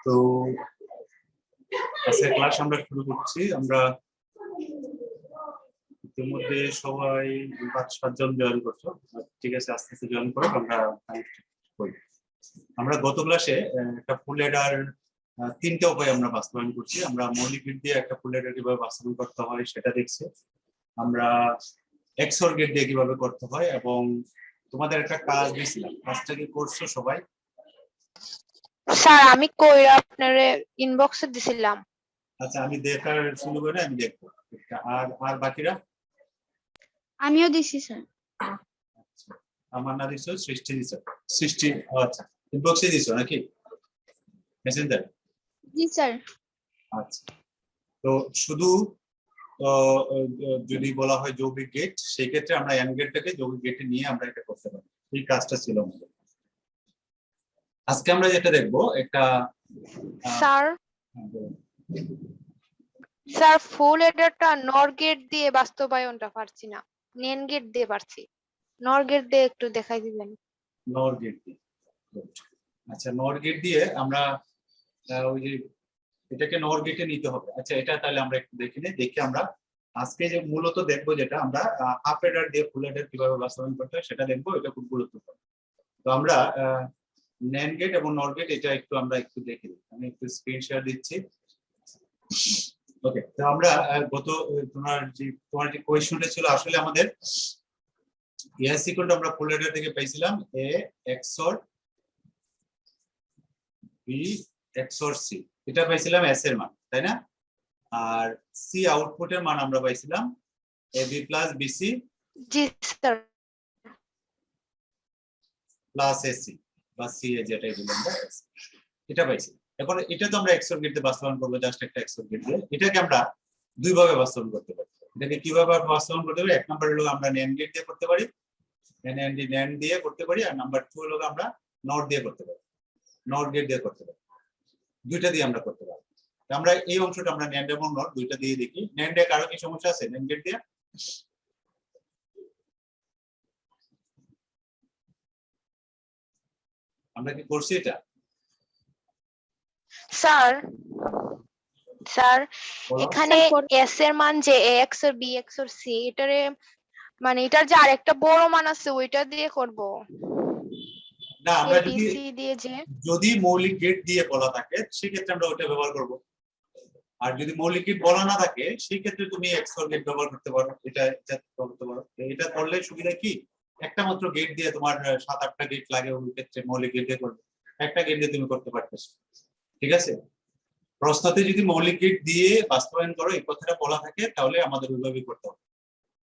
তো আজকে ক্লাস আমরা শুরু করছি। আমরা ইতিমধ্যে সবাই 5-7 জন জয়েন করছো, ঠিক আছে, আস্তে আস্তে জয়েন করো। আমরা গত ক্লাসে একটা ফুল হেডার 3টে উপায় আমরা বাস্তবায়ন করছি। আমরা মৌলিক গেট দিয়ে একটা ফুল হেডার কিভাবে বাস্তবায়ন করতে হয় সেটা দেখছি। আমরা এক্সঅর গেট দিয়ে কিভাবে করতে হয়, এবং তোমাদের একটা কাজ দিয়েছিলাম, কাজটা কি করছো সবাই? স্যার আমি কইরা আপনারে ইনবক্সে দিছিলাম। আচ্ছা, আমি দেখার শুরু করে আমি দেখবো। আর আর বাকিরা? আমিও দিছি স্যার। আমার না দিছো, সৃষ্টি দিছো। সৃষ্টি, আচ্ছা, ইনবক্সে দিছো নাকি মেসেঞ্জার? জি স্যার। আচ্ছা, তো শুধু যদি বলা হয় যৌগিক গেট, সেই ক্ষেত্রে আমরা এন্ড গেটটাকে যৌগিক গেটে নিয়ে আমরা এটা করতে পারি। এই কাজটা ছিল আমাদের। আজকে আমরা যেটা দেখবো একটা স্যার স্যার ফুল হেডারটা নর গেট দিয়ে বাস্তবায়নটা পারছি না, নেন গেট দিয়ে পারছি। নর গেট দিয়ে একটু দেখাই দিবেন। নর গেট দিয়ে, আচ্ছা, নর গেট দিয়ে আমরা ওই যে এটাকে নর গেটে নিতে হবে। আচ্ছা, এটা তাহলে আমরা একটু দেখে নিই। দেখে আমরা আজকে যে মূলত দেখবো, যেটা আমরা হাফ হেডার দিয়ে ফুল হেডার কিভাবে বাস্তবায়ন করতে হয় সেটা দেখবো। এটা খুব গুরুত্বপূর্ণ। তো আমরা ন্যান্ড গেট এবং নর গেট এটা আমরা একটু দেখে নিই। আমি একটু স্ক্রিন শেয়ার দিচ্ছি। ওকে, তো আমরা গত তোমার যে কোয়েশ্চনটা ছিল, আসলে আমাদের এস ইকুয়াল টু আমরা ফুল হেডার থেকে পাইছিলাম এ এক্সঅর বি এক্সঅর সি, এটা পাইছিলাম এস এর মান, তাই না? আর সি আউটপুটের মান আমরা পাইছিলাম A B plus BC G sir. Plus AC বা সি এ, যেটাই বললাম এটা পাইছি। এখন এটা তো আমরা এক্সঅর গেট দিয়ে বাস্তবায়ন করবো, জাস্ট একটা এক্সঅর গেট দিয়ে। এটাকে আমরা দুই ভাবে বাস্তবায়ন করতে পারি। এটাকে কিভাবে বাস্তবায়ন করতে পারি? এক নম্বর হলো আমরা ন্যান্ড গেট দিয়ে করতে পারি, ন্যান্ড দিয়ে করতে পারি। আর নাম্বার 2 হলো আমরা নট দিয়ে করতে পারি, নট গেট দিয়ে করতে পারি। দুইটা দিয়ে আমরা করতে পারি। আমরা এই অংশটা আমরা ন্যান্ড এবং নট দুইটা দিয়ে দেখি। ন্যান্ডে কারো কি সমস্যা আছে ন্যান্ড গেট দিয়ে? আমরা কি করছি এটা? স্যার স্যার এখানে এস এর মান যে এক্স আর বি এক্স আর সি, এটারে মানে এটার যে আরেকটা বড় মান আছে ওইটা দিয়ে করব না, আমরা এবিসি দিয়ে যে যদি মৌলিক গেট দিয়ে বলা থাকে সেক্ষেত্রে আমরা ওটা ব্যবহার করব। আর যদি মৌলিক গেট বলা না থাকে সেই ক্ষেত্রে তুমি এক্সঅর গেট ব্যবহার করতে পারো। এটা করতে পারো। এটা করলে সুবিধা কি, একটা মাত্র গেট দিয়ে তোমার 7-8টা গেট লাগে, ওই ক্ষেত্রে মৌলিক গেট দিয়ে করবে, একটা গেট দিয়ে তুমি করতে পারতেছো। ঠিক আছে, প্রশ্নতে যদি মৌলিক গেট দিয়ে বাস্তবায়ন করো এই কথাটা বলা থাকে তাহলে আমাদের ওইভাবেই করতে হবে।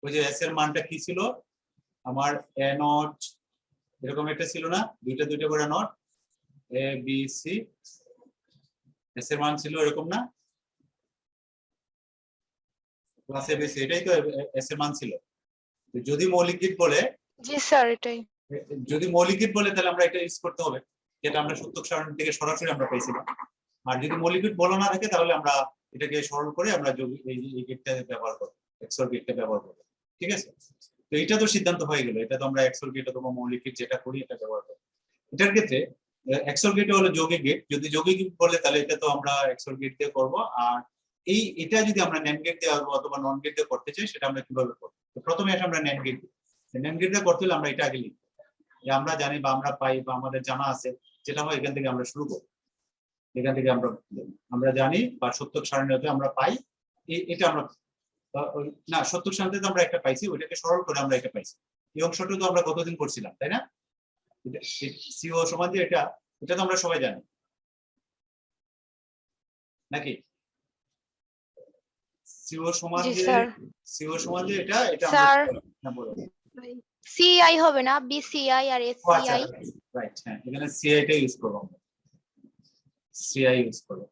ওই যে এস এর মানটা কি ছিল আমার, এ নট এরকম একটা ছিল না, দুইটা করে not, A B C, S এর মান ছিল এরকম না, প্লাস এ বি সি, এটাই তো এস এর মান ছিল। যদি মৌলিক গেট বলে, জি স্যার এটাই, যদি মৌলিক গেট বলে তাহলে আমরা এটা ইউজ করতে হবে, যেটা আমরা সূত্রক সারণী থেকে সরাসরি আমরা পেয়েছিলাম। আর যদি মৌলিক গেট বলা না থাকে তাহলে আমরা এটাকে সরল করে আমরা এই গেটটা ব্যবহার করব, এক্সঅর গেটটা ব্যবহার করব। ঠিক আছে, তো এটা তো সিদ্ধান্ত হয়ে গেল, এটা তো আমরা এক্সঅর গেট অথবা মৌলিক গেট যেটা করি এটা ব্যবহার করব। এটার ক্ষেত্রে এক্সঅর গেট হলো যৌগিক গেট। যদি যৌগিক গেট বলে তাহলে এটা তো আমরা এক্সঅর গেট দিয়ে করব। আর এটা যদি আমরা ন্যান্ড গেট দিয়ে অথবা নন গেট দিয়ে করতে চাই সেটা আমরা কিভাবে করব? তো প্রথমে আসে আমরা ন্যান্ড গেট, ন্যান্ড গেট দিয়ে করতে হলে আমরা এটা আগে লিখব। আমরা জানি বা আমরা পাই বা আমাদের জানা আছে, যেটা হয় এখান থেকে আমরা শুরু করব। এখান থেকে আমরা জানি বা সত্যক সারণীতে আমরা পাই, এটা আমরা না, সত্যক সারণীতে আমরা একটা পাইছি, ওইটাকে সরল করে আমরা এটা পাইছি। এই অংশটা তো আমরা কতদিন করছিলাম, তাই না? সিও সমান যে এটা, এটা তো আমরা সবাই জানি নাকি? সিও সমান জি যে, স্যার। সিও সমান যে এটা স্যার আমরা বলো সিআই হবে না, বিসিআই আর এসসিআই। রাইট, হ্যাঁ, এখানে সিআই টা ইউজ করব, আমরা সিআই ইউজ করব।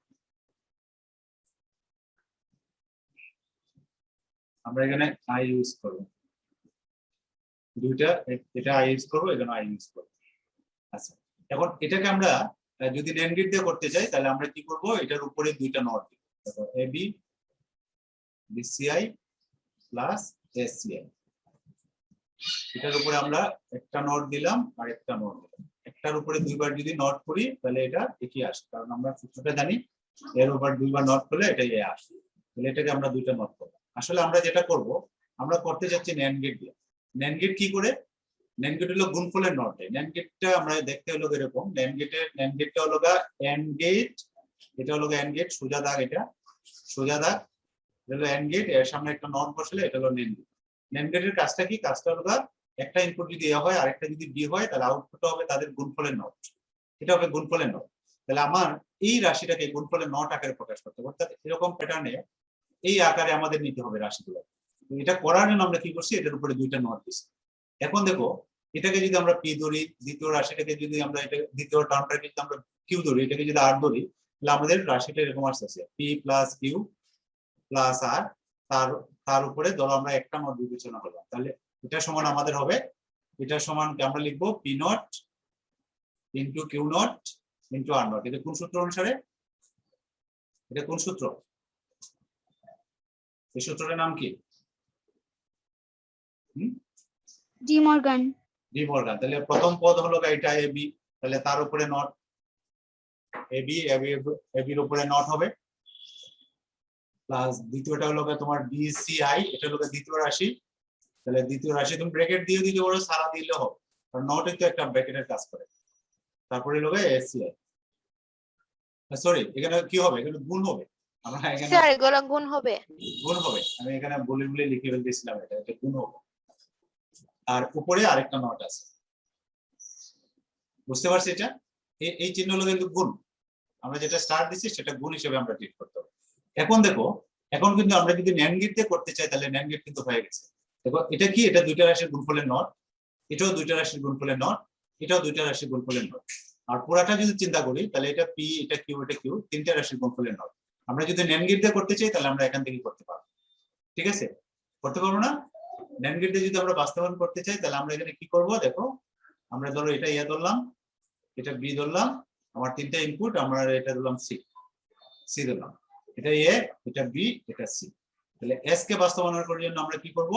আমরা এখানে আই ইউজ করব, দুইটা, এটা আই ইউজ করব, এখানে আই ইউজ করব। আচ্ছা, এখন এটাকে আমরা যদি ন্যান্ড গেট দিয়ে করতে চাই তাহলে আমরা কি করব, এটার উপরে দুইটা নট দিব, A B BCI plus SCI. এটার উপরে আমরা একটা নট দিলাম আর একটা নট দিলাম, একটার উপরে দুইবার যদি নট করি তাহলে এটা একই আসে, কারণ আমরা সূত্রটা জানি এর উপর দুইবার নট করলে এটা এ আসে, তাহলে এটাকে আমরা দুইটা নট করবো। আসলে আমরা যেটা করব, আমরা করতে যাচ্ছি ন্যান্ড গেট দিয়ে। ন্যান্ড গেট কি করে? ন্যান্ড গেট হলো গুণফলের নট। ন্যান্ড গেটটা আমরা দেখতে হলো এরকম, ন্যান্ড গেটটা হলো এন্ড গেট, এটা হলো এন্ড গেট, সোজা দাগ, এটা সোজা দাগ, এটা হলো এন্ড গেট, এর সামনে একটা নট বসলে এটা হলো ন্যান্ড গেট। ন্যান্ড গেটের কাজটা কি? কাজটা হলো একটা ইনপুট যদি এ হয় আর একটা যদি বি হয়, তাহলে আউটপুট হবে তাদের গুণফলের নট, এটা হবে গুণফলের নট। তাহলে আমার এই রাশিটাকে গুণফলের নট আকারে প্রকাশ করতে হবে, অর্থাৎ এরকম প্যাটার্নে এই আকারে আমাদের নিতে হবে রাশিগুলো। এটা করার জন্য আমরা কি করছি, এটার উপরে দুইটা নট দিচ্ছি। এখন দেখো, এটাকে যদি আমরা পি ধরি, দ্বিতীয় রাশিটাকে যদি আমরা এটা দ্বিতীয় টার্মটাকে যদি আমরা কিউ ধরি, এটাকে যদি আর ধরি, তাহলে আমাদের রাশিটা এরকম আসছে পি প্লাস কিউ প্লাস আর, তার উপরে ধরো আমরা একটা নট বিবেচনা করলাম, তাহলে এটা সমান আমাদের হবে, এটা সমান আমরা লিখবো P not into Q not into R not. এটা কোন সূত্র অনুসারে? এটা কোন সূত্র? এই সূত্রটার নাম কি? D Morgan. D Morgan. তাহলে প্রথম পদ হলো এটা এ বি, তাহলে তার উপরে নট এ বি, এর উপরে নট হবে, প্লাস দ্বিতীয়টা হলো তোমার বি সি আই, এটা হলো দ্বিতীয় রাশি, তাহলে দ্বিতীয় রাশি তুমি ব্র্যাকেট দিয়ে দিতে পারো, সারা দিলে হবে, কারণ নটই তো একটা ব্র্যাকেটের কাজ করে। তারপরে হলো এসসিআই, সরি এখানে কি হবে? এখানে গুণ হবে, আমরা এখানে স্যার এগুলো গুণ হবে। গুণ হবে, আমি এখানে বলে লিখে ফেলতেছিলাম, এটা গুণ হবে। আর উপরে আরেকটা নট আছে, বুঝতে পারছি? এটা এই চিহ্ন হলো কিন্তু গুণ, আমরা যেটা স্টার দিচ্ছি সেটা গুণ হিসেবে আমরা ট্রিট করতে হবে। এখন দেখো, এখন কিন্তু আমরা যদি ন্যান্ড গেট দিয়ে করতে চাই, তাহলে ন্যান্ড গেট কিন্তু হয়ে গেছে। দেখো এটা কি? এটা দুইটা রাশির গুণফলের নট, এটাও দুইটা রাশির গুণফলের নট, এটাও দুইটা রাশির গুণফলের নট। আর পুরাটা যদি চিন্তা করি, তাহলে এটা পি, এটা কিউ, এটা কিউ, তিনটা রাশির গুণফলের নট। আমরা যদি ন্যান্ড গেট দিয়ে করতে চাই, তাহলে আমরা এখান থেকে করতে পারবো, ঠিক আছে? করতে পারবো না? ন্যান্ড গেট দিয়ে যদি আমরা বাস্তবায়ন করতে চাই, তাহলে আমরা এখানে কি করব? দেখো, আমরা ধরো এটা এ ধরলাম, এটা বি ধরলাম, আমার তিনটা ইনপুট, আমরা এটা ধরলাম সি, সি ধরলাম, এটা এ, এটা বি, এটা সি। তাহলে এস কে বাস্তবায়ন করার জন্য আমরা কি করব?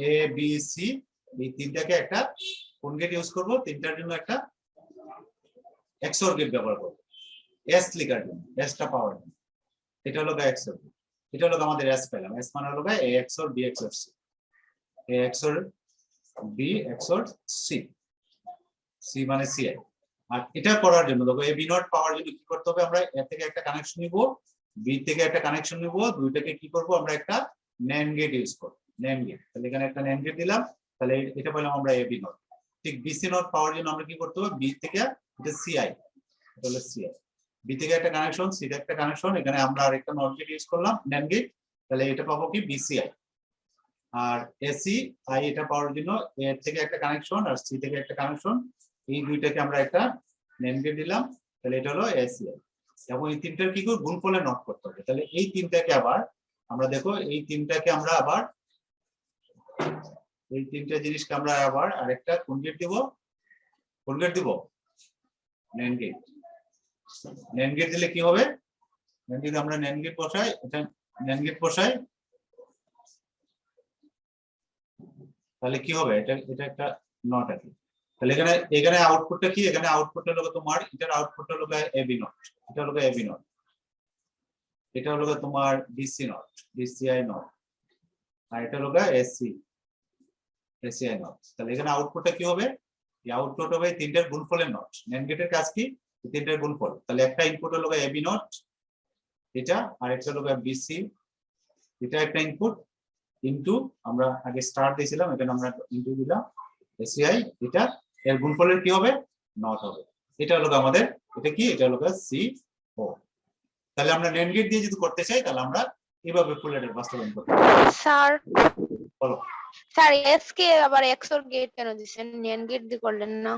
এ বি সি, এই তিনটাকে একটা কোন গেট ইউজ করব? তিনটার জন্য একটা এক্সঅর গেট ব্যবহার করব, এস লেখার জন্য, এসটা পাওয়ার জন্য। এটা হলো এক্সঅর, এটা হলো আমাদের এস পেলাম, এস মানে হলো এ এক্সঅর বি এক্সঅর সি, এ এক্সঅর বি এক্সঅর সি, সি মানে সি আই। আর এটা করার জন্য দেখো, এ বি নট পাওয়ার জন্য কি করতে হবে? আমরা এ থেকে একটা কানেকশন নিব, বি থেকে একটা কানেকশন নিব, দুইটাকে কি করব? আমরা একটা ন্যান্ড গেট ইউজ করব, ন্যান্ড গেট। তাহলে এখানে একটা ন্যান্ড গেট দিলাম, তাহলে এটা পেলাম আমরা এ বি নট। ঠিক বিসি নট পাওয়ার জন্য আমরা কি করতে হবে? বি থেকে এটা সিআই, এটা হলো সিআই, বি থেকে একটা কানেকশন, সি থেকে একটা কানেকশন, এখানে আমরা আরেকটা নট গেট ইউজ করলাম, ন্যান্ড গেট, তাহলে এটা পাবো কি? বিসিআই। আর এসি আই এটা পাওয়ার জন্য এ থেকে একটা কানেকশন আর সি থেকে একটা কানেকশন, এই দুইটাকে আমরা একটা ন্যান্ড গেট দিলাম, তাহলে এটা হলো এসিআই। এবং এই তিনটার কি করে? গুণফলে নট করতে হবে। তাহলে এই তিনটাকে আবার আমরা দেখো, এই তিনটাকে আমরা আবার এই তিনটা জিনিসকে আমরা আবার আরেকটা কোন গেট দিব? কোন গেট দিব? NAND gate. ন্যান্ড গেট দিলে কি হবে? ন্যান্ড গেট আমরা ন্যান্ড গেট বসাই, এটা ন্যান্ড গেট বসাই, তাহলে কি হবে? এটা একটা নট আছে। তাহলে এখানে আউটপুটটা কি? এখানে আউটপুটটা হলো তোমার, এটার আউটপুটটা হলো এ বি নট, এটা হলো এ বি নট, এটা হলো তোমার ডিসি নট, ডিসিআই নট, আর এটা হলো এসসি, এসিআই নট। তাহলে এখানে আউটপুটটা কি হবে? এই আউটপুট হবে তিনটার গুণফলের নট। ন্যান্ড গেটের কাজ কি? তিনটার গুণফল। তাহলে একটা ইনপুট হলো এ বি নট, এটা, আর একটা হলো বিসি, এটা একটা ইনপুট, ইনটু আমরা আগে স্টার দিয়েছিলাম, এখানে আমরা ইনটু দিলাম এসিআই, এটা এর গুণফলের কি হবে? নট হবে। এটা হলো আমাদের, এটা কি? এটা হলো সি ও। তাহলে আমরা ন্যান্ড গেট দিয়ে যদি করতে চাই, তাহলে আমরা এইভাবে ফুল অ্যাডার বাস্তবায়ন করতে পারি। স্যার বলো। স্যার এস কে আবার এক্সঅর গেট কেন দিবেন? ন্যান্ড গেট দিয়ে করলেন না?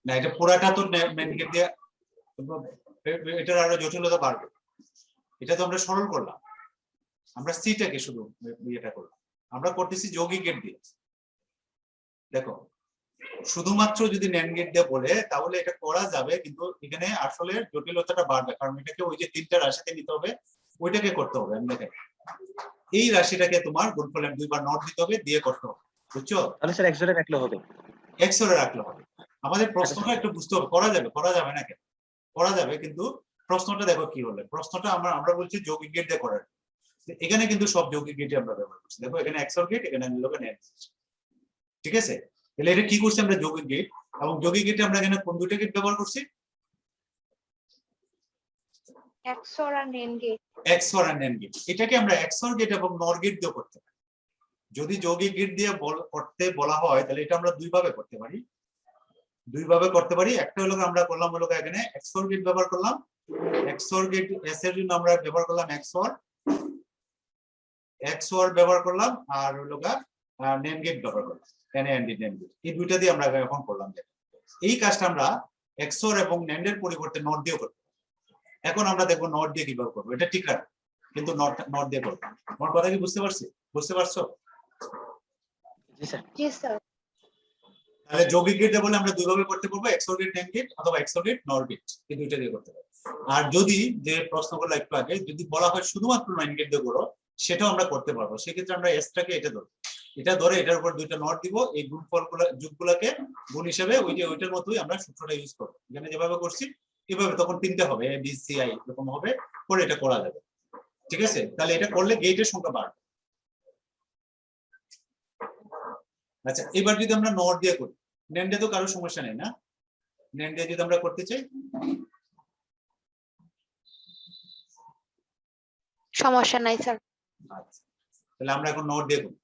না, এটা পুরাটা তো ন্যান্ড গেট দিয়ে, এটার আরো জটিলতা বাড়বে। এটা তো আমরা সরল করলাম, আমরা সিটাকে শুধু এটা করলাম, আমরা করতেছি যৌগিক গেট দিয়ে। দেখো, শুধুমাত্র যদি ন্যান্ড গেট দিয়ে বলে তাহলে এটা করা যাবে, কিন্তু এখানে আসলে জটিলতাটা বাড়বে, কারণ এটাকে ওই যে তিনটা রাশিতে নিতে হবে, ওইটাকে করতে হবে। আমি দেখেন, এই রাশিটাকে তোমার গুণফলের দুইবার নট দিতে হবে, দিয়ে করতে হবে, বুঝছো? তাহলে স্যার এক্সরে রাখলে হবে, এক্সরে রাখলে হবে। আমাদের প্রশ্নটা একটু বুঝতে হবে, করা যাবে না কেন? করা যাবে, কিন্তু প্রশ্নটা দেখো কি হলো। প্রশ্নটা আমরা বলছি যৌগিক গেট দিয়ে করার। এখানে কিন্তু সব যৌগিক গেটই আমরা ব্যবহার করছি। দেখো এখানে XOR গেট, এখানে NAND। ঠিক আছে, তাহলে এটা কি করছি আমরা? যৌগিক গেট। এবং যৌগিক গেটে আমরা এখানে কোন দুইটা গেট ব্যবহার করছি? XOR আর NAND গেট। XOR আর NAND গেট। এটাকে আমরা XOR গেট এবং NOR গেট দিয়ে করতে পারি। যদি যৌগিক গেট দিয়ে করতে বলা হয় তাহলে এটা আমরা দুইভাবে করতে পারি। একটা হলো আমরা করলাম হলো এখানে XOR গেট ব্যবহার করলাম। XOR গেট এস এর জন্য আমরা ব্যবহার করলাম XOR ব্যবহার করলাম, আর হলো NAND গেট ব্যবহার করলাম, NAND গেট। এই দুইটা দিয়ে আমরা এখন করলাম। এই কাজটা আমরা XOR এবং NAND এর পরিবর্তে NOT দিয়ে করব। এখন আমরা দেখবো NOT দিয়ে কিভাবে করবো। এটা ঠিক আছে, কিন্তু NOT দিয়ে করবো। আমার কথা কি বুঝতে পারছো? জি স্যার। তাহলে যৌগিক গেট বলে আমরা দুইভাবে করতে পারবো, XOR গেট NAND গেট অথবা XOR গেট NOR গেট, এই দুইটা দিয়ে করতে পারবো। আর যদি যে প্রশ্নগুলো একটু আগে যদি বলা হয় শুধুমাত্র NAND গেট দিয়ে করো, সেটাও আমরা করতে পারবো। সেক্ষেত্রে আমরা এসটাকে এটা ধরে এটার উপর দুইটা নট দিব, এই যোগগুলোকে গুণ হিসেবে ওইটার মতোই আমরা সূত্রটা ইউজ করবো। এখানে যেভাবে করছি এভাবে তখন তিনটে হবে, A B C I এরকম হবে, করে এটা করা যাবে। ঠিক আছে, তাহলে এটা করলে গেটের সংখ্যা বাড়বে। আচ্ছা, এবার যদি আমরা নট দিয়ে করি, NAND তো কারো সমস্যা নেই না? NAND দিয়ে যদি আমরা করতে চাই, সমস্যা নাই স্যার। আচ্ছা, তাহলে আমরা এখন নট দিয়ে করি।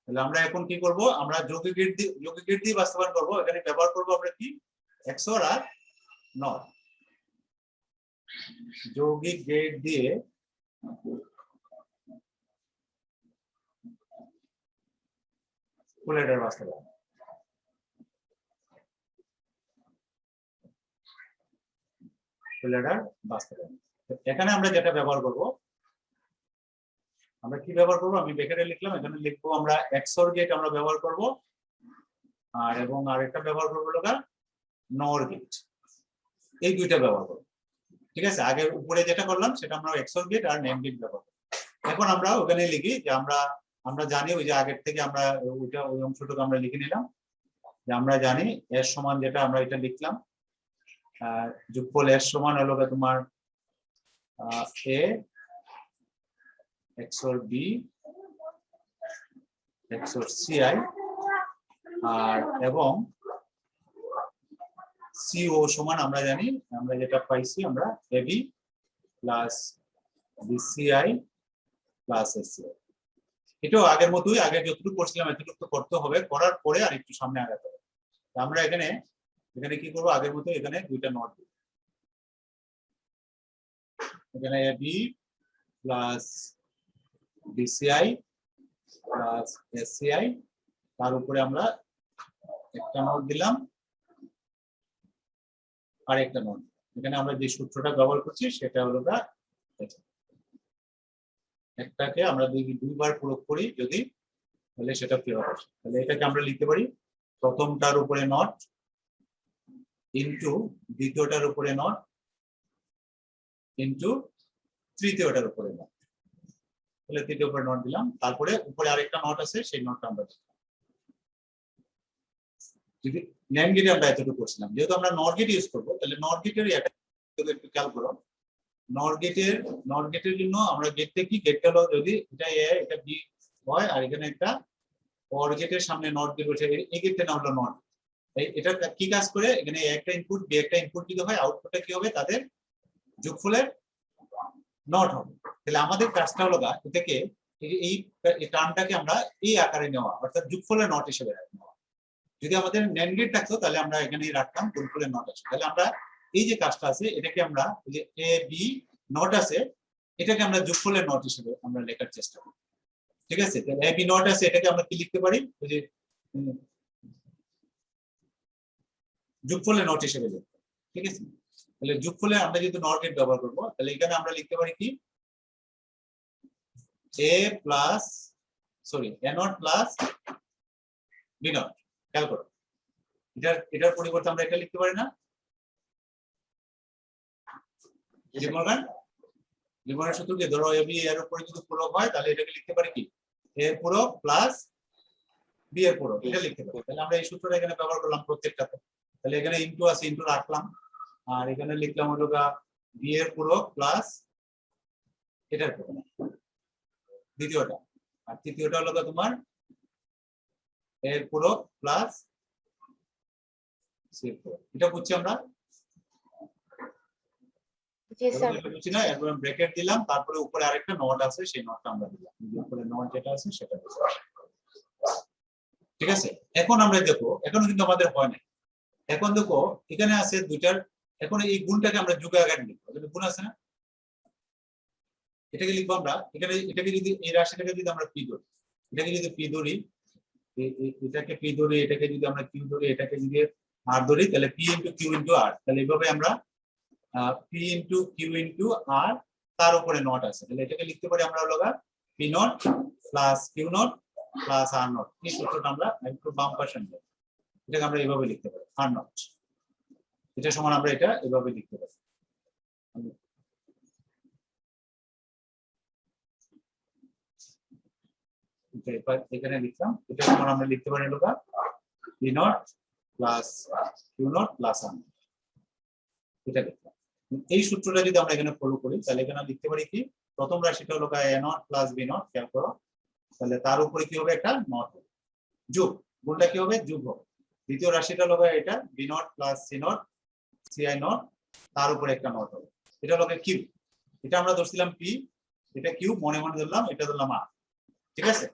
তাহলে আমরা এখন কি করব? আমরা যৌগিক গেট দিয়ে বাস্তবায়ন করব। এখানে ব্যবহার করব আমরা কি? XOR আর NOT। যৌগিক গেট দিয়ে ফুল অ্যাডার বাস্তবায়ন। এখানে আমরা যেটা ব্যবহার করব, আমরা কি ব্যবহার করব? আমি ব্র্যাকেটে লিখলাম, এখানে লিখবো আমরা XOR গেট আমরা ব্যবহার করব, আর এবং আরেকটা ব্যবহার করব লোকা NOR গেট। এই দুইটা ব্যবহার করব। ঠিক আছে, আগে উপরে যেটা করলাম সেটা আমরা XOR গেট আর NAND গেট ব্যবহার করব। এখন আমরা ওখানে লিখি যে আমরা জানি ওই যে আগের থেকে আমরা ওই অংশটুকু আমরা লিখে নিলাম যে আমরা জানি এর সমান যেটা আমরা এটা লিখলাম, যোগফল এর সমান হলো তোমার A XOR B XOR CI, আর এবং CO সমান আমরা জানি, আমরা যেটা পাইছি আমরা AB plus BCI plus SCI। এটাও আগের মতোই, আগে যতটুকু করছিলাম এতটুকু করতে হবে, করার পরে আর একটু সামনে আগাতে হবে। আমরা এখানে কি করবো? আগের মতো এখানে দুইটা নট দিব। এখানে AB plus BCI plus SCI, তার উপরে আমরা একটা নোট দিলাম আর একটা নোট। এখানে আমরা যে সূত্রটা ব্যবহার করছি সেটা হলো একটাকে আমরা দুইবার প্রয়োগ করি যদি, তাহলে সেটা ফেরত আসে। তাহলে এটাকে আমরা লিখতে পারি প্রথমটার উপরে নট ইনটু দ্বিতীয়টার উপরে নট ইনটু তৃতীয়টার উপরে নট। তাহলে তৃতীয় উপরে নট দিলাম, তারপরে উপরে আরেকটা নট আছে সেই নটটা আমরা দিলাম। যদি NAND গেটে আমরা এতটুকু করছিলাম, যেহেতু আমরা নট গেট ইউজ করবো, তাহলে নট গেটের একটু খেয়াল করো। নট গেটের জন্য আমরা গেটটা কি, গেটটা হলো যদি এটা A এটা B হয়, আর এখানে একটা OR গেটের সামনে নট গেট বসে, এই গেটটা নাম হলো নট। এটা কি কাজ করে? এখানে একটা ইনপুট B একটা ইনপুট দিতে হয়, আউটপুটটা কি হবে? তাদের যোগফলের নট হবে। তাহলে আমাদের কাজটা হলো এটাকে এই টার্মটাকে আমরা এই আকারে নেওয়া, অর্থাৎ যোগফলের নট হিসেবে নেওয়া। যদি আমাদের NAND গেট থাকতো তাহলে আমরা এখানে রাখতাম গুণফলের নট আছে। তাহলে আমরা এই যে কাজটা আছে এটাকে আমরা এই যে A B নট আছে এটাকে আমরা যোগফলের নট হিসেবে আমরা লেখার চেষ্টা করি। ঠিক আছে, তাহলে A B নট আছে এটাকে আমরা কি লিখতে পারি? ওই যে যোগফলের নট হিসেবে লিখতে। ঠিক আছে, তাহলে যোগফলে আমরা যেহেতু নট গেট ব্যবহার করবো, তাহলে এখানে আমরা লিখতে পারি কি A not plus B not. খেয়াল করো, এটার পরিবর্তে আমরা এটা লিখতে পারি না? লিমনের সূত্র কি? ধরো AB এর উপরে যদি পূরক হয় তাহলে এটাকে লিখতে পারি কি A এর পূরক প্লাস B এর পূরক, এটা লিখতে পারি। তাহলে আমরা এই সূত্রটা এখানে ব্যবহার করলাম প্রত্যেকটাতে। তাহলে এখানে ইনটু আছে, ইনটু রাখলাম, আর এখানে লিখলাম হলো বি এর পূরক প্লাস এটার পূরক, দ্বিতীয়টা, আর তৃতীয়টা হলো তোমার এর পূরক প্লাস সি এর পূরক। এটা বুঝছি আমরা? জি স্যার। বুঝছি না? এরপর ব্র্যাকেট দিলাম, তারপরে উপরে আরেকটা নট আছে, সেই নটটা আমরা দিলাম, উপরে নট যেটা আছে সেটা দিলাম। ঠিক আছে, এখন আমরা দেখো, এখনো কিন্তু আমাদের হয় না। এখন দেখো এখানে আছে দুইটার, এখন এই গুণটাকে আমরা যোগ আকারে লিখবো, গুণ আছে না, এটাকে লিখবো আমরা এখানে। এটাকে যদি এই রাশিটাকে যদি আমরা পি ধরি, এটাকে যদি পি ধরি, এটাকে পি ধরি, এটাকে যদি আমরা কিউ ধরি, এটাকে যদি আর ধরি, তাহলে পি ইন্টু কিউ ইন্টু আর, তাহলে এইভাবে আমরা পি ইন্টু কিউ ইন্টু আর, তার উপরে নট আছে, তাহলে এটাকে লিখতে পারি আমরা হলো P not plus Q not plus R not. এই সূত্রটা আমরা একটু বাম পাশে নেব, এটাকে আমরা এইভাবে লিখতে পারি আর নট, এটা সমান আমরা এটা এভাবে লিখতে পারি। এখানে লিখলাম, এটা সমান আমরা লিখতে পারি হলো P not plus Q not plus R, এটা লিখলাম। এই সূত্রটা যদি আমরা এখানে ফলো করি, তাহলে এখানে লিখতে পারি কি, প্রথম রাশিটা হলো A not plus B not, খেয়াল করো, তাহলে তার উপরে কি হবে, একটা নট হবে, যোগ, গুণটা কি হবে, যোগ হবে। দ্বিতীয় রাশিটা হলো এটা B not plus C not C I not, তার উপরে একটা নট হবে, এটা হলো কিউ, এটা আমরা ধরছিলাম পি, এটা কিউ মনে মনে ধরলাম, এটা ধরলাম আর। ঠিক আছে,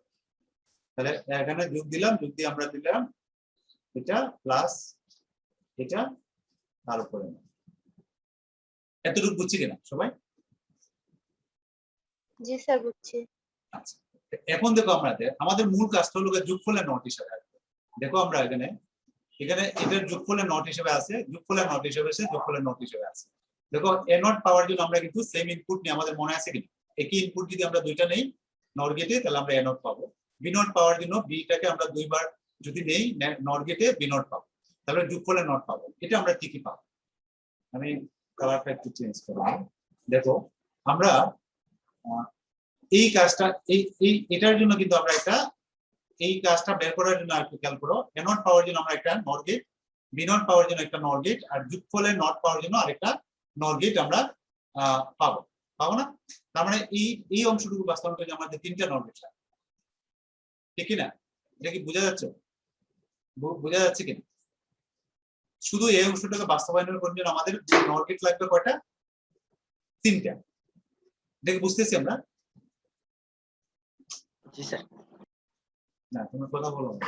তাহলে এখানে যোগ দিলাম, যোগ দিয়ে আমরা দিলাম এটা প্লাস এটা, তার উপরে। এতটুকু বুঝছি কিনা সবাই? জি স্যার বুঝছি। আচ্ছা, এখন দেখো আমাদের মূল কাজটা হলো যোগফলের নট হিসেবে আসবে। দেখো আমরা এখানে এটার যোগফলের নট হিসেবে আছে, যোগফলের নট হিসেবে আছে, যোগফলের নট হিসেবে আছে। দেখো এ নট পাওয়ার জন্য আমরা কিন্তু সেম ইনপুট নিয়ে, আমাদের মনে আছে কিনা, একই ইনপুট যদি আমরা দুইটা নেই নট গেটে, তাহলে আমরা এ নট পাবো। বি নট পাওয়ার জন্য বিটাকে আমরা দুইবার যদি নেই নট গেটে, বি নট পাবো, তাহলে যোগফলের নট পাবো। এটা আমরা ঠিকই পাবো। আমি কালারটা একটু চেঞ্জ করব। দেখো আমরা এই কাজটা এটার জন্য কিন্তু আমরা একটা, এই কাজটা বের করার জন্য একটু খেয়াল করো, এ নট পাওয়ার জন্য আমরা একটা নট গেট, বি নট পাওয়ার জন্য একটা নট গেট, আর যোগফলের নট পাওয়ার জন্য আরেকটা নট গেট আমরা পাবো, পাবো না? তার মানে এই অংশটুকু বাস্তবায়ন করে আমাদের তিনটা নট গেট লাগে, ঠিক কিনা? এটা কি বোঝা যাচ্ছে? বোঝা যাচ্ছে কিনা? শুধু এই অংশটাকে বাস্তবায়নের জন্য আমাদের নট গেট লাগবে কয়টা? তিনটা। দেখে বুঝতেছি আমরা? জি স্যার। না তুমি কথা বলো না।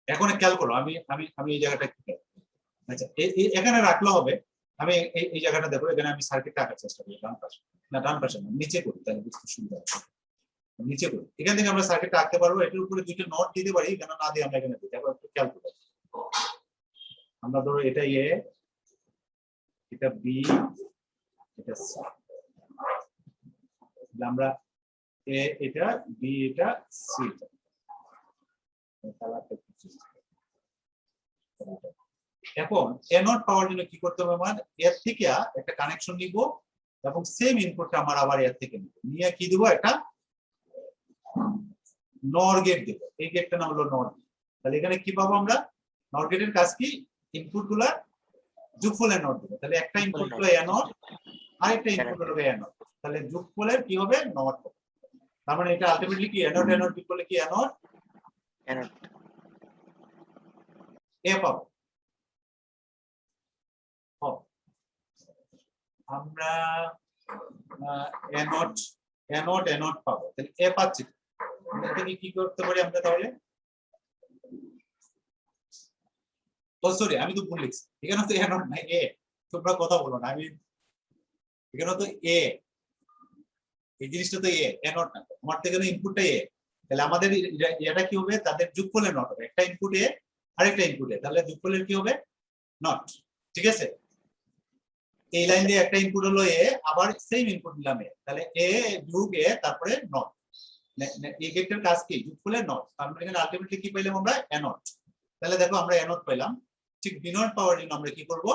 এখন খেয়াল করো, আমি আমি আমি এই জায়গাটা কি, আচ্ছা এখানে রাখলে হবে। আমি এই জায়গাটা দেখো, এখানে আমি সার্কিটটা আঁকার চেষ্টা করি, ডান পাশে না, ডান পাশে না, নিচে করি, তাহলে বুঝতে সুবিধা হবে। নিচে করি, এখান থেকে আমরা সার্কিটটা আঁকতে পারবো। এটার উপরে দুইটা নট দিতে পারি, এখানে না দিয়ে আমরা এখানে দিই। দেখো একটু খেয়াল করো, আমরা ধরো এটা এ, এটা বি, এটা সি, আমরা এ এটা, বি এটা, সি এটা। এখন এ নট পাওয়ার জন্য কি করতে হবে, আমার এর থেকে একটা কানেকশন নিব, এবং সেম ইনপুটটা আমার আবার এর থেকে নিব, নিয়ে কি দেবো, একটা নর গেট দেবো। এই গেটটা নাম হলো নর গেট। তাহলে এখানে কি পাবো আমরা, নর গেটের কাজ কি, ইনপুট গুলা যোগফলের নট দেবো। তাহলে একটা ইনপুট হলো এ নট, আরেকটা ইনপুট হলো এ নট, তাহলে যোগফলের কি হবে, নট হবে। তার মানে এটা আলটিমেটলি কি, এ নট যোগ করলে কি এ নট এ পাবো। আমরা এ নট পাবো, তাহলে এ পাচ্ছি। এটাকে কি করতে পারি আমরা তাহলে, ও সরি আমি তো ভুল লিখছি, এখানে তো এ নট নাই, এ, তোমরা কথা বলো না, আমি এখানে তো এ, এই জিনিসটা তো এ নট না, আমার তো এখানে ইনপুটটা এ, তাহলে আমাদের এটা কি হবে, তাদের যোগফলের নট হবে, একটা ইনপুট এ আরেকটা ইনপুট এ, তাহলে যোগফলের কি হবে, নট। ঠিক আছে, এই লাইন দিয়ে একটা ইনপুট হলো এ, আবার সেম ইনপুট দিলাম এ, তাহলে এ যোগ এ তারপরে নট। এই গেটের কাজ কি, যোগফলের নট। আমরা এখানে আলটিমেটলি কি পাইলাম আমরা, এ নট। তাহলে দেখো আমরা এ নট পাইলাম। ঠিক বি নট পাওয়ার জন্য আমরা কি করব,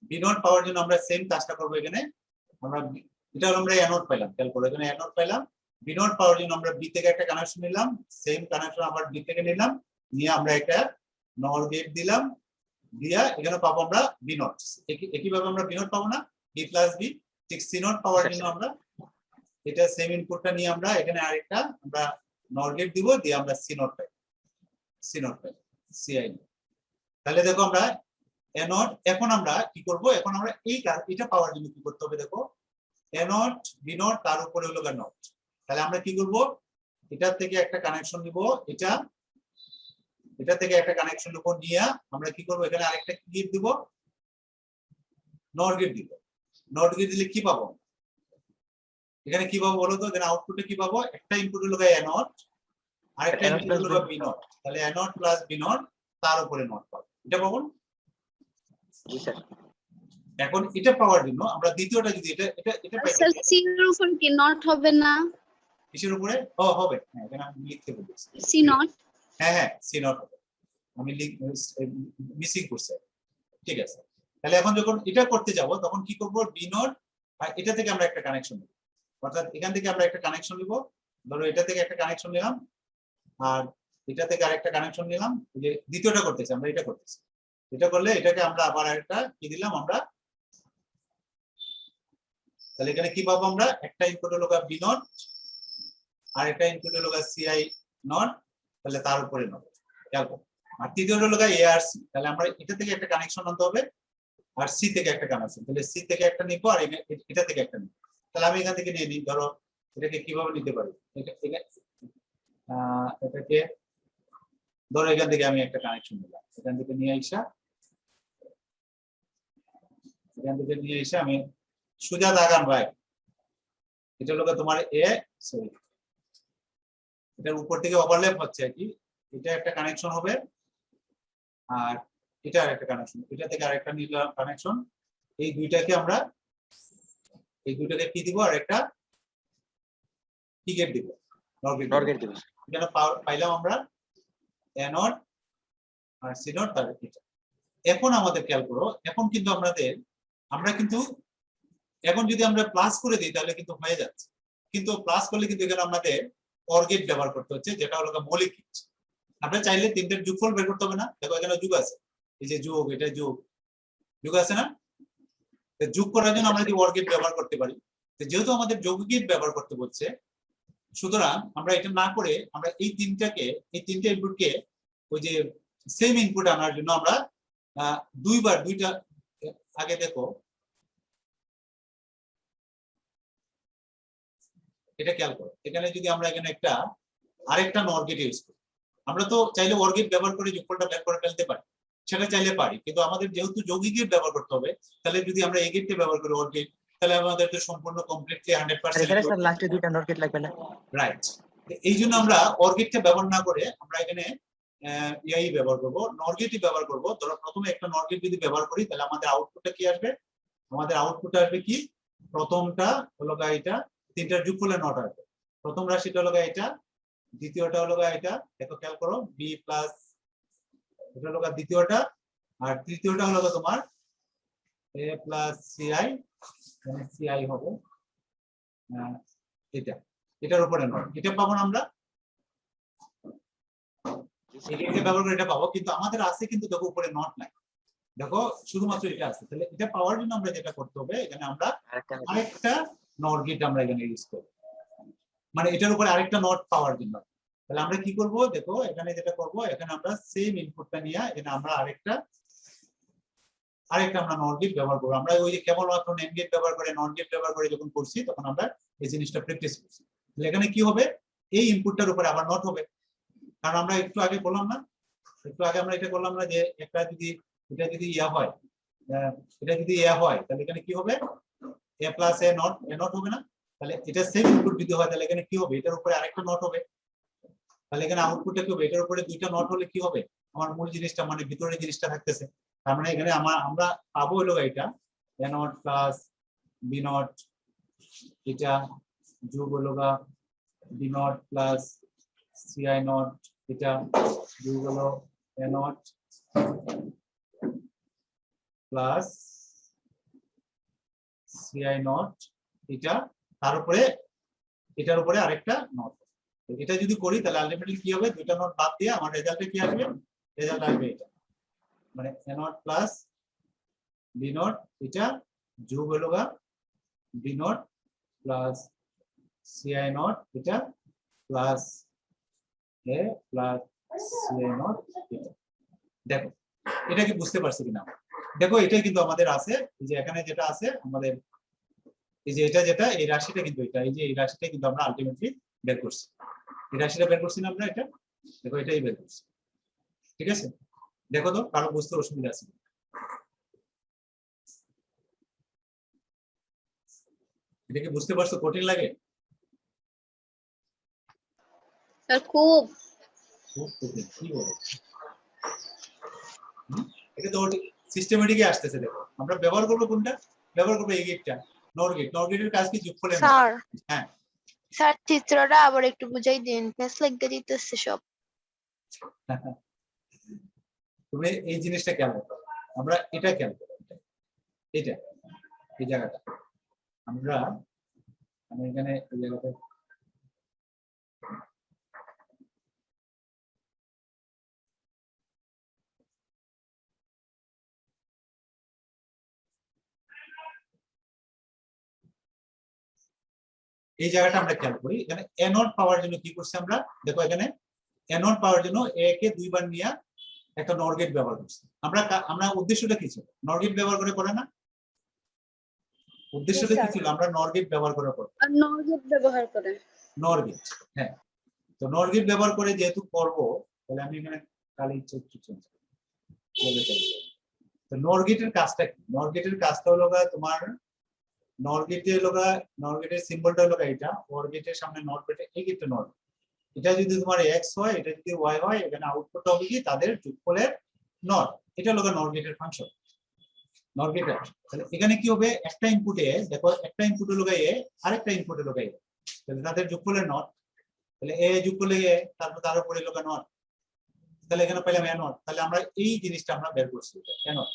বি নট পাওয়ার জন্য আমরা সেম কাজটা করব। এখানে আমরা এটা হলো আমরা এ নট পাইলাম, খেয়াল করো, এখানে এ নট পাইলাম, বি নট পাওয়ার জন্য আমরা বি থেকে একটা কানেকশন নিলাম, সেম কানেকশন আবার বি থেকে নিলাম, নিয়ে আমরা একটা নর গেট দিলাম, দিয়া এখানে পাবো আমরা বি নট। একইভাবে আমরা বি নট পাবো না, বি প্লাস বি, ঠিক সি নট পাওয়ার জন্য আমরা এটা সেম ইনপুটটা নিয়ে আমরা এখানে আরেকটা আমরা নর গেট দিব, দিয়ে আমরা সি নট পাই, সি নট পাই, সিআই। তাহলে দেখো আমরা এ নট, এখন আমরা কি করব, এখন আমরা এটা পাওয়ার জন্য কি করতে হবে দেখো, এ নট বি নট তার উপরে হলো নট। তাহলে আমরা কি করব, এটা থেকে একটা কানেকশন নিব, এটা থেকে একটা কানেকশন নিব, নিয়ে আমরা কি করব, এখানে আরেকটা গেট দিব, নট গেট দিব। নট গেট দিলে কি পাবো, এখানে কি পাবো বলো তো, এখানে আউটপুটে কি পাবো, একটা ইনপুট হলো এ নট, আরেকটা ইনপুট হলো বি নট। তাহলে এ নট প্লাস বি নট তার উপরে নট পাবো, এটা পাবো। জি স্যার। এখন এটা পাওয়ার জন্য আমরা দ্বিতীয়টা যদি এটা এটা এটা পাই, স্যার সি এর উপর কি নট হবে না? কিসের উপরে হবে, হ্যাঁ এখানে আমি লিখতে বলেছি সি নট। হ্যাঁ হ্যাঁ সি নট হবে, আমি মিসিং করছি, ঠিক আছে। তাহলে এখন যখন এটা করতে যাব তখন কি করব, বি নট আর এটা থেকে আমরা একটা কানেকশন নেব, অর্থাৎ এখান থেকে আমরা একটা কানেকশন নিব, ধরো এটা থেকে একটা কানেকশন নিলাম আর এটা থেকে আরেকটা কানেকশন নিলাম, যে দ্বিতীয়টা করতেছি আমরা, এটা করতেছি, এটা করলে এটাকে আমরা আবার আরেকটা কি দিলাম আমরা, তাহলে এখানে কি পাবো আমরা, একটা ইনপুট হলো বি নট আর একটা ইনপুট হলো সিআই নট, তাহলে তার উপরে নট, আর তৃতীয়টা হলো এ আর সি। তাহলে আমরা এটা থেকে একটা কানেকশন আনতে হবে আর সি থেকে একটা কানেকশন, তাহলে সি থেকে একটা নিব আর এটা থেকে একটা নিব। তাহলে আমি এখান থেকে নিয়ে নিই, ধরো এটাকে কিভাবে নিতে পারি, এটাকে ধরো এখান থেকে আমি একটা কানেকশন নিলাম, এখান থেকে নিয়ে এসে আমি সোজা দাগান ভাই, এটা হলো তোমার এ, সরি এটার উপর থেকে ওভারল্যাপ হচ্ছে আর কি, এটা একটা কানেকশন হবে আর এটা আরেকটা কানেকশন, এটা থেকে আরেকটা নিলাম কানেকশন, এই দুইটাকে কি দিব, আর একটা কি গেট দিব, নট গেট দিব। এখানে পাইলাম আমরা এ নট আর সি নট, তার এটা। এখন আমাদের খেয়াল করো, এখন কিন্তু আমরা কিন্তু এখন যদি আমরা প্লাস করে দিই তাহলে কিন্তু হয়ে যাচ্ছে, কিন্তু প্লাস করলে কিন্তু এখানে আমাদের অর গেট ব্যবহার করতে হচ্ছে, যেটা হলো মৌলিক গেট। আমরা চাইলে তিনটের যোগফল বের করতে হবে না, দেখো এখানে যোগ আছে, এই যে যোগ, এটা যোগ আছে না, যোগ করার জন্য আমরা যদি অর গেট ব্যবহার করতে পারি, যেহেতু আমাদের যোগ গেট ব্যবহার করতে বলছে, সুতরাং আমরা এটা না করে আমরা এই তিনটে ইনপুটকে ওই যে সেম ইনপুট আনার জন্য আমরা দুইটা আগে দেখো এটা খেয়াল করো, এখানে যদি আমরা এখানে আরেকটা নর গেট ইউজ করি, আমরা তো চাইলে অর গেট ব্যবহার করে যোগফলটা বের করে ফেলতে পারি, সেটা চাইলে পারি, কিন্তু আমাদের যেহেতু যৌগিক গেট ব্যবহার করতে হবে, তাহলে যদি আমরা এই গেটটা ব্যবহার করি অর গেট, তাহলে আমাদের তো সম্পূর্ণ কমপ্লিটলি 100% এখানে স্যার লাস্টে দুইটা নট গেট লাগবে না, রাইট। এই জন্য আমরা অর গেটটা ব্যবহার না করে আমরা এখানে ইয়াই ব্যবহার করব, নর গেটই ব্যবহার করব। ধরো প্রথমে একটা নর গেট যদি ব্যবহার করি, তাহলে আমাদের আউটপুটটা কি আসবে, আমাদের আউটপুটটা আসবে কি, প্রথমটা হলো এটা, তিনটার যোগফলে নট আসবে, প্রথম রাশিটা হলো এটা, দ্বিতীয়টা হলো এটা, দেখো খেয়াল করো বি প্লাস, এটা হলো দ্বিতীয়টা, আর তৃতীয়টা হলো তোমার এ প্লাস সিআই, মানে সিআই হবে এটার উপরে নট, এটা পাবো না আমরা, এটা ব্যবহার করে এটা পাবো, কিন্তু আমাদের আছে কিন্তু দেখো উপরে নট নাই, দেখো শুধুমাত্র এটা আছে। তাহলে এটা পাওয়ার জন্য আমরা যেটা করতে হবে, এখানে আমরা আরেকটা নট গেট আমরা এখানে ইউজ করব, মানে এটার উপরে আরেকটা নট পাওয়ার জন্য। তাহলে আমরা কি করব, দেখো এখানে যেটা করব, এখানে আমরা সেম ইনপুটটা নিয়ে এখানে আমরা আরেকটা আমরা নট গেট ব্যবহার করব। আমরা ওই যে কেবলমাত্র নেম গেট ব্যবহার করে নট গেট ব্যবহার করে যখন করছি, তখন আমরা এই জিনিসটা প্র্যাকটিস করছি। তাহলে এখানে কি হবে, এই ইনপুটটার উপরে আবার নট হবে, কারণ আমরা একটু আগে বললাম না, আমরা এটা করলাম না যে এটা যদি ইয়া হয়, তাহলে এখানে কি হবে, এ প্লাস এ নট হবে না, তাহলে এটা সেম ইনপুট যদি হয়, তাহলে এখানে কি হবে, এটার উপরে আরেকটা নট হবে, তাহলে এখানে আউটপুটটা কি হবে, এটার উপরে দুইটা নট হলে কি হবে, আমার মূল জিনিসটা মানে ভিতরের জিনিসটা থাকতেছে। তার মানে এখানে আমরা পাবো হলো এটা A not plus B not, এটা যোগ হলো B not plus CI not, এটা যোগ হলো A not plus CI not, এটা তার উপরে এটার উপরে আরেকটা নট। এটা যদি করি তাহলে আলটিমেটলি কি হবে, দুইটা নট বাদ দিয়ে আমার রেজাল্টে কি আসবে, রেজাল্ট আসবে এটা, মানে a not plus b not এটা যোগ হলো গা b not plus ci not এটা plus a plus ci not এটা। দেখো এটা কি বুঝতে পারছি কিনা? দেখো এটাই কিন্তু আমাদের আছে, এই যে এখানে যেটা আছে আমাদের, এই যে এটা যেটা এই রাশিটা কিন্তু এটা, এই যে এই রাশিটা কিন্তু আমরা আলটিমেটলি বের করছি, এই রাশিটা বের করছি না আমরা, এটা দেখো এটাই বের করছি। ঠিক আছে, দেখো তো কারো বুঝতে অসুবিধা আছে? এটা কি বুঝতে পারছো, কঠিন লাগে? স্যার খুব খুব কঠিন, কি বলো? এটা তো সিস্টেমেটিকই আসতেছে। দেখো আমরা ব্যবহার করবো কোনটা, ব্যবহার করবো এই গেটটা, নর গেট। নর গেটের কাজ কি, যোগফলের নট। স্যার হ্যাঁ স্যার চিত্রটা আবার একটু বুঝাই দিন, ফেস লাগতে দিতেছে সব। তুমি এই জিনিসটা খেয়াল করো, আমরা এটা খেয়াল করো, এটা এই জায়গাটা আমরা, আমি এখানে এই জায়গাটা এই জায়গাটা আমরা খেয়াল করি। এখানে এ নট পাওয়ার জন্য কি করছি আমরা, দেখো এখানে এ নট পাওয়ার জন্য এ কে দুইবার নিয়ে একটা নর গেট ব্যবহার করছি আমরা। আমরা উদ্দেশ্যটা কি ছিল, নর গেট ব্যবহার করে না? উদ্দেশ্যটা কি ছিল, আমরা নর গেট ব্যবহার করে করব, আর নরগেট ব্যবহার করে। নর গেট। হ্যাঁ, তো নর গেট ব্যবহার করে যেহেতু করব, তাহলে আমি এখানে কালি চিত্র চেঞ্জ বলে দেব। তো নর গেটের কাজটা কি, নর গেটের কাজটা হলো তোমার, নর গেটে হলো নর গেটের সিম্বলটা হলো এটা, অর গেটের সামনে নট গেটে এই গেটটা নট, এটা যদি তোমার এক্স হয়, এটা যদি ওয়াই হয়, এখানে আউটপুট হবে কি তাদের যোগফলের নট। এটা হলো নর গেটের ফাংশন, নর গেটের। তাহলে এখানে কি হবে, একটা ইনপুটে দেখো, একটা ইনপুট হলো এ, আরেকটা ইনপুট হলো এ, তাহলে তাদের যোগফলের নট। তাহলে এ যোগ করলে এ, তারপর তার উপরে হলো নট, তাহলে এখানে পেলাম এ নট। তাহলে আমরা এই জিনিসটা আমরা বের করছি, এ নট।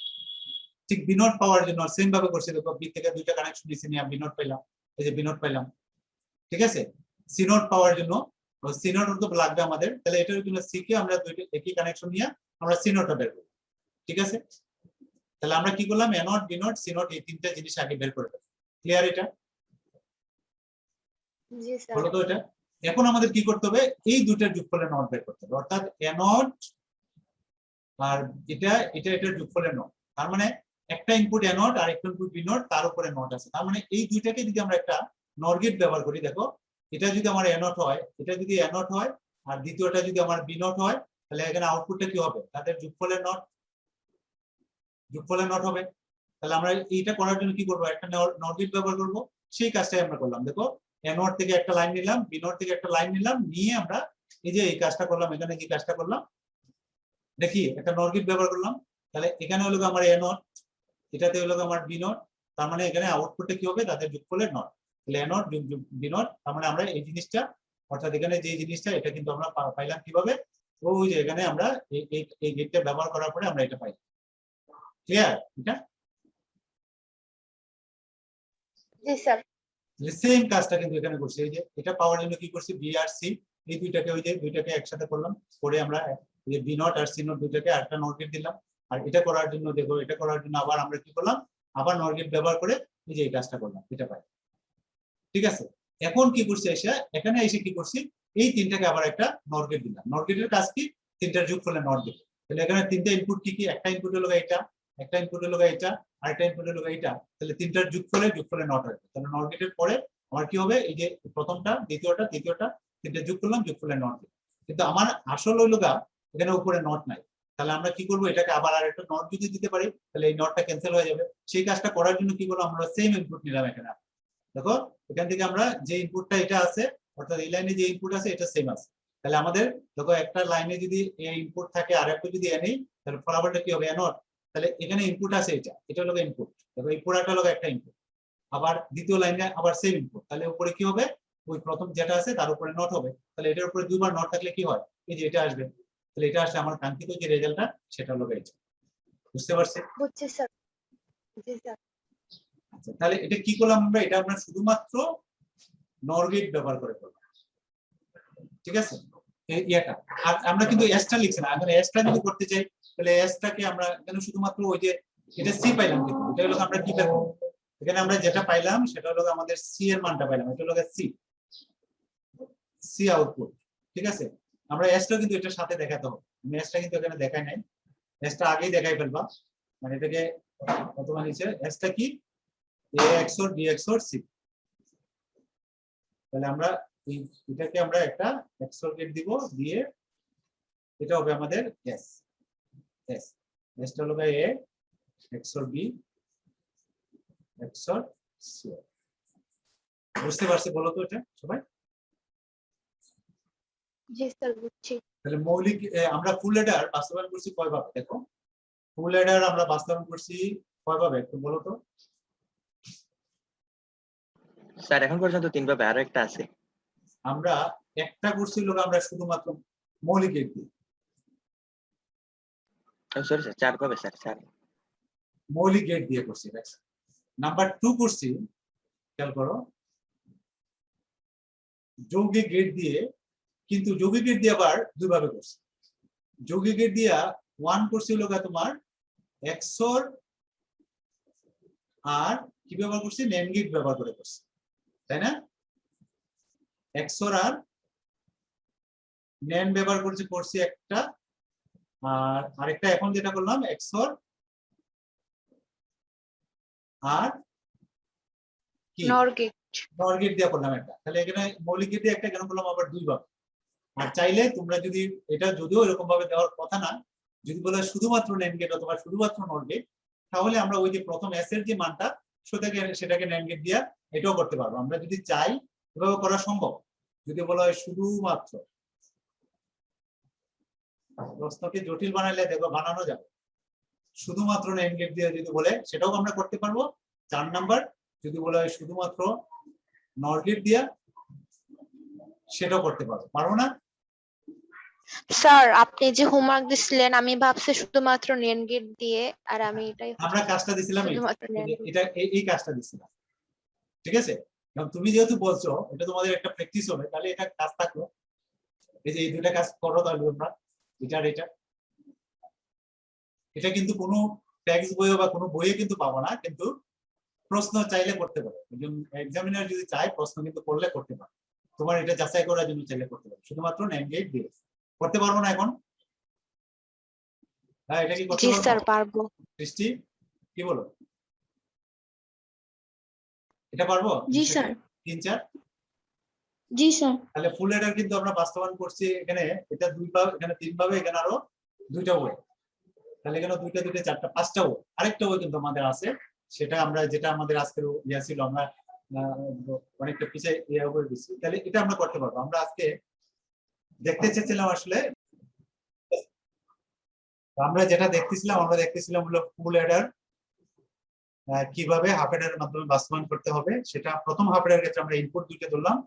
ঠিক বি নট পাওয়ার জন্য সেম ভাবে করছি, দেখো বি থেকে দুইটা কানেকশন নিয়েছি, নিয়ে বি নট পেলাম, এই যে বি নট পেলাম। ঠিক আছে, সি নট পাওয়ার জন্য সি নট তো লাগবে আমাদের, তাহলে এটার জন্য সি কে আমরা দুইটা একই কানেকশন নিয়ে আমরা সি নটটা বের করব। ঠিক আছে, তাহলে আমরা কি করলাম, A not B not C not এই তিনটা জিনিস আগে বের করে দেব। ক্লিয়ার এটা? জি স্যার। বলো তো এটা। এখন আমাদের কি করতে হবে, এই দুইটার যোগফলের নট বের করতে হবে, অর্থাৎ এ নট আর এটা এটা এটার যোগফলের নট। তার মানে একটা ইনপুট এ নট আর একটা ইনপুট বি নট, তার উপরে নট আছে। তার মানে এই দুইটাকে যদি আমরা একটা নর গেট ব্যবহার করি, দেখো এটা যদি আমার এ নট হয়, এটা যদি এ নট হয়, আর দ্বিতীয়টা যদি আমার বি নট হয়, তাহলে এখানে আউটপুটটা কি হবে, তাদের যোগফলের নট, যোগফলের নট হবে। তাহলে আমরা এইটা করার জন্য কি করবো, একটা নর গেট ব্যবহার করব। সেই কাজটাই আমরা করলাম, দেখো এ নট থেকে একটা লাইন নিলাম, বি নট থেকে একটা লাইন নিলাম, নিয়ে আমরা এই যে এই কাজটা করলাম, এখানে কি কাজটা করলাম দেখি, একটা নর গেট ব্যবহার করলাম। তাহলে এখানে হলো আমার এ নট, এটাতে হলো আমার বি নট, তার মানে এখানে আউটপুটে কি হবে, তাদের যোগফলের নট। তাহলে এ নট যোগ বি নট, তার মানে আমরা এই জিনিসটা, অর্থাৎ এখানে যে জিনিসটা, এটা কিন্তু আমরা পাইলাম কিভাবে, ওই যে এখানে আমরা এই গেটটা ব্যবহার করার পরে আমরা এটা পাই। ক্লিয়ার এটা? জি স্যার। সেম কাজটা কিন্তু এখানে করছি, এই যে এটা পাওয়ার জন্য কি করছি, বি আর সি এই দুইটাকে, ওই যে দুইটাকে একসাথে করলাম, করে আমরা এই বি নট আর সি নট দুইটাকে একটা নট গেট দিলাম। আর এটা করার জন্য দেখো, এটা করার জন্য আবার আমরা কি করলাম, আবার নট গেট ব্যবহার করে এই যে এই কাজটা করলাম, এটা পাই। ঠিক আছে, এখন কি করছি, এখানে এসে কি করছি, এই তিনটাকে আবার একটা নট গেট দিলাম। নট গেটের কাজ কি, তিনটার যোগফলে নট দিল। তাহলে এখানে তিনটা ইনপুট কি কি, একটা ইনপুট হলো এটা, একটা ইনপুট হলো এটা, আরেকটা ইনপুট হলো এটা। তাহলে তিনটার যোগফলে নট আসবে। তাহলে নট গেটের পরে আমার কি হবে, এই যে প্রথমটা, দ্বিতীয়টা, তৃতীয়টা, তিনটা যোগ করলাম, যোগফলে নট দিল। কিন্তু আমার আসল হইলো এখানে উপরে নট নাই। তাহলে আমরা কি করবো, এটাকে আবার আরেকটা নট যদি দিতে পারি, তাহলে এই নটটা ক্যান্সেল হয়ে যাবে। সেই কাজটা করার জন্য কি করবো, আমরা সেম ইনপুট নিলাম এখানে। দেখো এখান থেকে আমরা যে ইনপুটটা এটা আছে, অর্থাৎ এই লাইনে যে ইনপুট আছে এটা সেম আছে। তাহলে আমাদের দেখো একটা লাইনে যদি এই ইনপুট থাকে আর একটা যদি এ নেই, তাহলে ফলাফলটা কি হবে, এ নট। তাহলে এখানে ইনপুট আছে এটা হলো ইনপুট, দেখো এই পুরাটা হলো একটা ইনপুট, আবার দ্বিতীয় লাইনে আবার সেম ইনপুট, তাহলে উপরে কি হবে, ওই প্রথম যেটা আছে তার উপরে নট হবে। তাহলে এটার উপরে দুইবার নট থাকলে কি হয়, এই যে এটা আসবে। তাহলে এটা আসলে আমার কাঙ্ক্ষিত যে রেজাল্টটা সেটা হলো এটা। বুঝতে পারছি? বুঝছি স্যার। জি স্যার। আচ্ছা, তাহলে এটা কি করলাম আমরা, এটা আমরা শুধুমাত্র নর গেট ব্যবহার করে করব, ঠিক আছে? এটা আর আমরা কিন্তু এসটা লিখছি না, এখন এসটা যদি করতে চাই তাহলে এসটাকে আমরা এখানে শুধুমাত্র ওই যে এটা সি পাইলাম, কিন্তু এটা হলো আমরা কি পাবো, এখানে আমরা যেটা পাইলাম সেটা হলো আমাদের সি এর মানটা পাইলাম, এটা হলো সি, সি আউটপুট, ঠিক আছে? আমরা এসটা কিন্তু এটার সাথে দেখাতে হবে, আমি এসটা কিন্তু এখানে দেখাই নাই, এসটা আগেই দেখাই ফেলবা, মানে এটাকে অথবা নিচে এসটা কি এ XOR বি XOR সি, তাহলে আমরা এটাকে আমরা একটা XOR গেট দিব, দিয়ে এটা হবে আমাদের এস, এস এসটা হলো এ XOR বি XOR সি। বুঝতে পারছি বলো তো এটা সবাই? জি স্যার বুঝছি। তাহলে মৌলিক আমরা ফুল অ্যাডার বাস্তবায়ন করছি কয়ভাবে, দেখো ফুল অ্যাডার আমরা বাস্তবায়ন করছি কয়ভাবে একটু বলো তো? স্যার এখন পর্যন্ত 3 ভাবে, আরো একটা আছে। আমরা একটা করছি লোক আমরা শুধুমাত্র মৌলিক গেট দিয়ে, সরি স্যার 4 ভাবে স্যার, 4। মৌলিক গেট দিয়ে করছি। নাম্বার 2 করছি, খেয়াল করো, যৌগিক গেট দিয়ে, কিন্তু যৌগিক গেট দিয়ে আবার দুই ভাবে করছি। যৌগিক গেট দিয়া 1 করছি লোক তোমার XOR আর কি ব্যবহার করছি, NAND গেট ব্যবহার করে করছি, তাই না? XOR আর NAND ব্যবহার করছি একটা, আর আরেকটা এখন যেটা করলাম XOR আর কি নর গেট। নর গেট দিয়ে করলাম একটা, তাহলে এখানে মৌলিক গেট দিয়ে একটা কেন করলাম আবার দুই ভাবে। আর চাইলে তোমরা যদি এটা যদিও এরকম ভাবে দেওয়ার কথা না, যদি বলে শুধুমাত্র NAND গেট অথবা শুধুমাত্র নর গেট, তাহলে আমরা ওই যে প্রথম এস এর যে মানটা সেটাকে NAND গেট দিয়ে এটাও করতে পারবো, আমরা যদি চাই এভাবে করা সম্ভব। যদি বলা হয় শুধুমাত্র, প্রশ্নকে জটিল বানাইলে দেখো বানানো যাবে, শুধুমাত্র NAND গেট দিয়ে যদি বলে সেটাও আমরা করতে পারবো। 4 নাম্বার যদি বলা হয় শুধুমাত্র নর গেট দিয়া, সেটাও করতে পারবো, পারবো না? স্যার আপনি যে হোমওয়ার্ক দিছিলেন আমি ভাবছি শুধুমাত্র নেন গেট দিয়ে, আর আমি এটাই আমরা কাজটা দিছিলাম শুধুমাত্র NAND gate। এটা এই কাজটা দিছিলাম, ঠিক আছে? কারণ তুমি যেহেতু বলছো এটা তোমাদের একটা প্র্যাকটিস হবে, তাহলে এটা কাজ থাকলো, এই যে এই দুইটা কাজ করো তাহলে তোমরা এটা আর এটা কিন্তু কোনো টেক্সট বইয়ে বা কোনো বইয়ে কিন্তু পাবো না, কিন্তু প্রশ্ন চাইলে করতে পারো, একজন এক্সামিনার যদি চায় প্রশ্ন কিন্তু করলে করতে পারো, তোমার এটা যাচাই করার জন্য চাইলে করতে পারো, শুধুমাত্র NAND গেট দিয়ে করতে পারবো না এখন? হ্যাঁ এটা কি করতে জি পারবো? স্যার পারবো। সৃষ্টি কি বলো, এটা পারবো? জি স্যার। 3-4 জি স্যার। তাহলে ফুল অ্যাডার কিন্তু আমরা বাস্তবায়ন করছি এখানে, এটা 2 ভাবে, এখানে 3 ভাবে, এখানে আরো 2টা ওয়ে, তাহলে এখানে 2টা 4টা 5টা ওয়ে, আরেকটা ওয়ে কিন্তু আমাদের আছে, সেটা আমরা যেটা আমাদের আজকের ইয়া ছিল আমরা অনেকটা পিছিয়ে ইয়া করে দিচ্ছি, তাহলে এটা আমরা করতে পারবো। আমরা আজকে দেখতে চেয়েছিলাম আসলে, আমরা যেটা দেখতেছিলাম হলো ফুল অ্যাডার কিভাবে হাফ অ্যাডারের মাধ্যমে বাস্তবায়ন করতে হবে, সেটা প্রথম হাফ অ্যাডারের ক্ষেত্রে আমরা ইনপুট দুইটা ধরলাম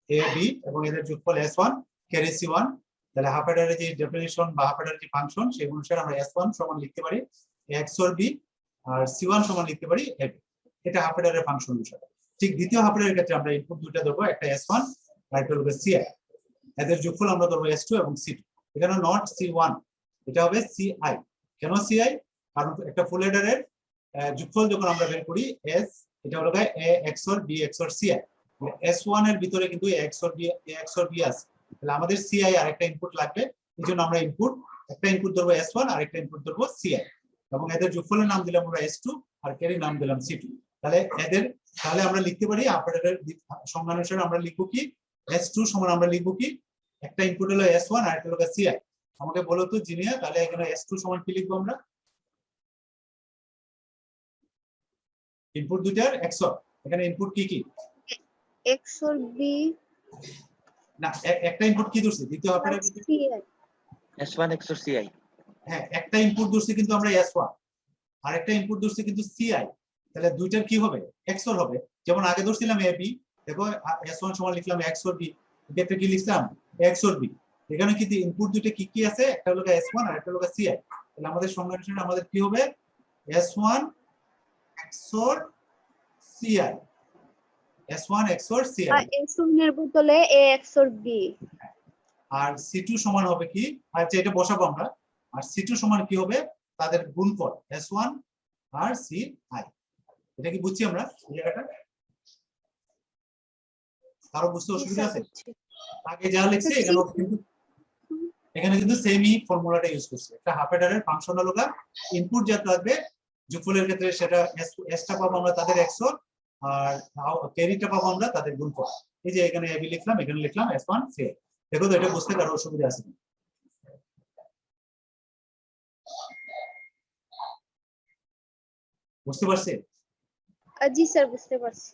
এ বি এবং এদের যোগফল S1 ক্যারি C1, তাহলে হাফ অ্যাডারের যে ডেফিনিশন বা হাফ অ্যাডারের যে ফাংশন সেই অনুসারে আমরা S1 সমান লিখতে পারি XOR B আর C1 সমান লিখতে পারি A B, এটা হাফ অ্যাডারের ফাংশন অনুসারে। ঠিক দ্বিতীয় হাফ অ্যাডারের ক্ষেত্রে আমরা ইনপুট দুইটা ধরবো, একটা S1 আর একটা হলো CI, এদের যোগফল আমরা ধরবো S2 এবং C2, এখানে নট C1, এটা হবে CI। কেন CI? কারণ একটা ফুল অ্যাডারের যোগফল যখন আমরা বের করি S, এটা হলো A XOR B XOR CI, S1 এর ভিতরে কিন্তু A XOR B আছে, তাহলে আমাদের CI আর একটা ইনপুট লাগবে, এইজন্য আমরা একটা ইনপুট ধরবো S1 আর একটা ইনপুট ধরবো CI, এবং এদের যোগফলের নাম দিলাম আমরা S2 আর ক্যারির নাম দিলাম C2। তাহলে আমরা লিখতে পারি অপারেটরের সংজ্ঞা অনুসারে আমরা লিখবো কি S2 সমান আমরা লিখবো কি, একটা ইনপুট হলো S1 আর একটা হলো CI। আমাকে বলো তো জিনিয়া, তাহলে এখানে S2 সমান কি লিখবো আমরা? ইনপুট দুইটার XOR, এখানে ইনপুট কি কি? XOR B না একটা ইনপুট কি ধরছি দ্বিতীয় operator? CI। S1 XOR CI। হ্যাঁ একটা ইনপুট ধরছি কিন্তু আমরা S1, আর একটা ইনপুট ধরছি কিন্তু CI, তাহলে দুইটার কি হবে? XOR হবে। যেমন আগে ধরছিলাম AB, দেখো S1 সমান লিখলাম XOR B, এক্ষেত্রে কি লিখলাম XOR B। এখানে কি ইনপুট দুইটা কি কি আছে, একটা হলো S1 আর একটা হলো CI, তাহলে আমাদের সংজ্ঞা অনুসারে আমাদের কি হবে S1 XOR CI, S1 XOR CI S1 এর বদলে A XOR B। R C2 সমান হবে কি, আচ্ছা এটা বসাবো আমরা, আর C2 সমান কি হবে, তাদের গুণফল S1 আর CI। এটা কি বুঝছি আমরা এই জায়গাটা? কারো বুঝতে অসুবিধা আছে? আগে যা লিখছি এখানে কিন্তু সেমই ফর্মুলাটা ইউজ করছি। একটা হাফ অ্যাডারের ফাংশন হলো ইনপুট যা থাকবে যোগফলের ক্ষেত্রে সেটা এসটা পাবো আমরা তাদের XOR, আর ক্যারিটা পাবো আমরা তাদের গুণফল। এই যে এখানে এবি লিখলাম, এখানে লিখলাম S1 CI। দেখো তো এটা বুঝতে কারো অসুবিধা আছে? বুঝতে পারছি? জি স্যার, বুঝতে পারছি।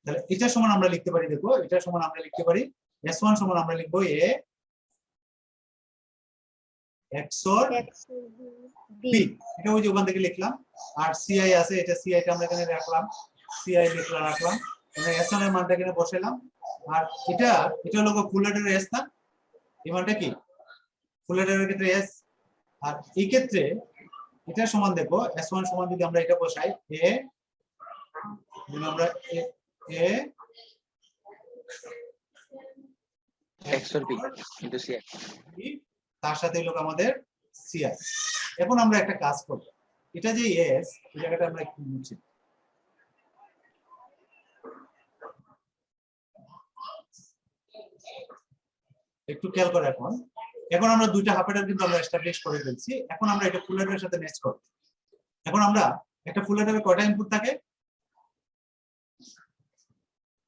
তাহলে এটা সমান আমরা লিখতে পারি, দেখো এটা সমান আমরা লিখতে পারি S1 সমান আমরা লিখবো A XOR B। এটা ওই যে ওখান থেকে লিখলাম। আর CI আছে, এটা CI টা আমরা এখানে রাখলাম, CI রাখলাম, আমরা S1 এর মানটা এখানে বসাইলাম। আর এটা হলো ফুল অ্যাডারের S না, এই মানটা কি ফুল অ্যাডারের ক্ষেত্রে S। আর এই ক্ষেত্রে এটা সমান দেখো S1 সমান যদি আমরা এটা বসাই A, আমরা A XOR B into CI। তার সাথে হলো আমাদের CI। এখন আমরা একটা কাজ করব, এটা যে S এই জায়গাটা আমরা একটু মুছি, একটু খেয়াল করে। এখন আমরা দুইটা হাফ অ্যাডার কিন্তু আমরা এস্টাবলিশ করে ফেলছি। এখন আমরা এটা ফুল অ্যাডারের সাথে ম্যাচ করব। এখন আমরা একটা ফুল অ্যাডারে কয়টা ইনপুট থাকে?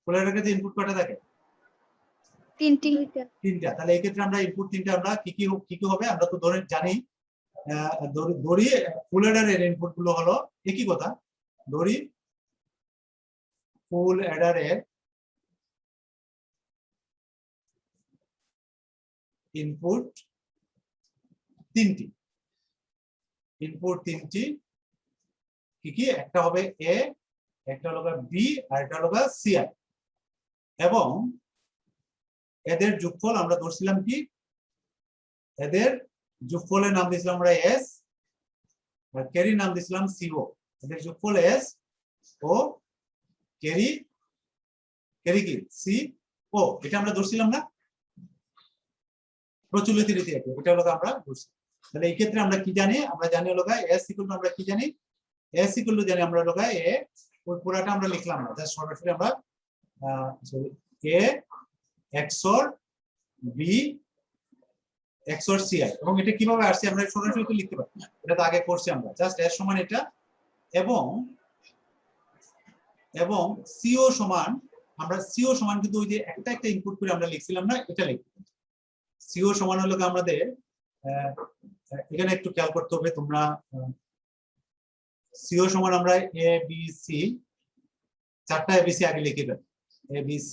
ফুল অ্যাডারে যে ইনপুট কয়টা থাকে? তিনটা। তাহলে এই ক্ষেত্রে আমরা ইনপুট তিনটা আমরা কি কি হবে আমরা তো ধরে জানি, ধরি ফুল অ্যাডারের ইনপুট গুলো হলো একই কথা, ধরি ফুল অ্যাডারের ইনপুট তিনটি। কি কি? একটা হবে A, একটা হলো B, আর একটা হলো CI। এবং এদের যোগফল আমরা ধরছিলাম কি, এদের যোগফলের নাম দিয়েছিলাম আমরা S, আর ক্যারির নাম দিয়েছিলাম CO। এদের যোগফল S ও ক্যারি কি CO, এটা আমরা ধরছিলাম না প্রচলিত রীতি, এটা হলো আমরা ধরছি। তাহলে এই ক্ষেত্রে আমরা কি জানি? আমরা জানি হলো S ইকুয়াল টু, আমরা কি জানি S ইকুয়াল টু জানি আমরা হলো A, ওই পুরাটা আমরা লিখলাম না, জাস্ট সরাসরি আমরা A XOR B XOR CI। এবং এটা কিভাবে আসছে আমরা সরাসরি তো লিখতে পারি, এটা তো আগে করছি আমরা। জাস্ট S সমান এটা, এবং CO সমান, আমরা CO সমান কিন্তু ওই যে একটা ইনপুট করে আমরা লিখছিলাম না, এটা লিখব। CO সমান হলো আমাদের এখানে একটু খেয়াল করতে হবে তোমরা, CO সমান আমরা ABC, চারটা ABC আগে লিখে দেব, ABC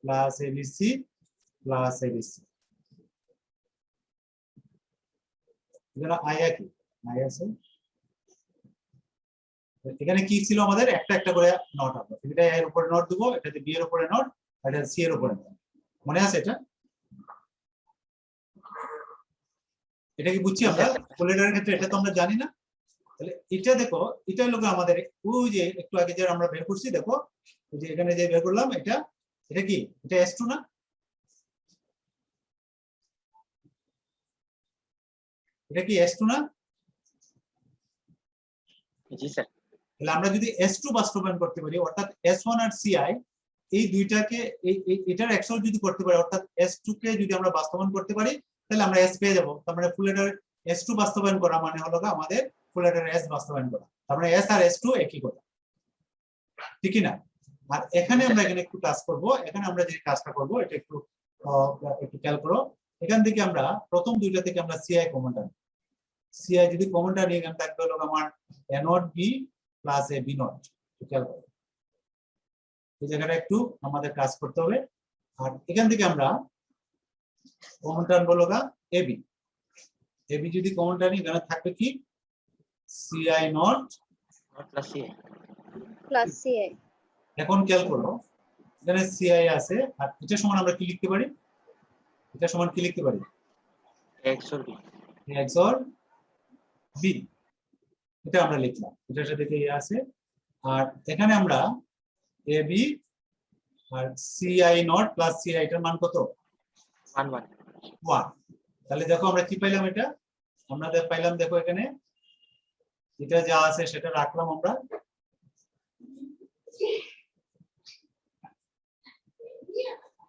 plus ABC plus ABC। এখানে আই আছে, এখানে কি ছিল আমাদের একটা করে নট, আমরা এটা এর উপরে নট দেবো, এটাতে বি এর উপরে নট, আর এটা সি এর উপরে নট। মনে আছে এটা? এটা কি বুঝছি আমরা? ফুলের ক্ষেত্রে এটা তো আমরা জানি না। তাহলে এটা দেখো, এটা হলো আমাদের ওই যে একটু আগে যে আমরা বের করছি, দেখো ওই যে এখানে যে বের করলাম, এটা কি? এটা S2 না? এটা কি S2 না? জি স্যার। তাহলে আমরা যদি S2 বাস্তবায়ন করতে পারি, অর্থাৎ S1 আর CI এই দুইটাকে এটার XOR যদি করতে পারি, অর্থাৎ S2 কে যদি আমরা বাস্তবায়ন করতে পারি, তাহলে আমরা S পেয়ে যাব। তার মানে ফুল অ্যাডার S2 বাস্তবায়ন করা মানে হলো আমাদের ফুল অ্যাডার S বাস্তবায়ন করা। তার মানে S আর S2 একই কথা, ঠিক না? আর এখানে আমরা একটু কাজ করব। এখানে আমরা যে কাজটা করব এটা একটু খেয়াল করো। এখান থেকে আমরা প্রথম দুইটা থেকে আমরা CI কমনটা নিই। CI যদি কমনটা নিয়ে এখানে থাকবে হলো আমার A not B plus A B not. খেয়াল করো, এই জায়গাটা একটু আমাদের কাজ করতে হবে। আর এখান থেকে আমরা কমনটা বলো AB। AB যদি কমনটা নিই, এখানে থাকবে কি CI নট প্লাস CI। এখন খেয়াল করো, এখানে CI আছে, আর এটা সমান আমরা কি লিখতে পারি? এটা সমান কি লিখতে পারি? XOR B। XOR B, এটা আমরা লিখলাম, এটার সাথে কি আছে। আর এখানে আমরা AB আর সিআই নট প্লাস সিআই এটার মান কত? 1 1 1। তাহলে দেখো আমরা কি পাইলাম, এটা আমরা পাইলাম, দেখো এখানে এটা যা আছে সেটা রাখলাম আমরা।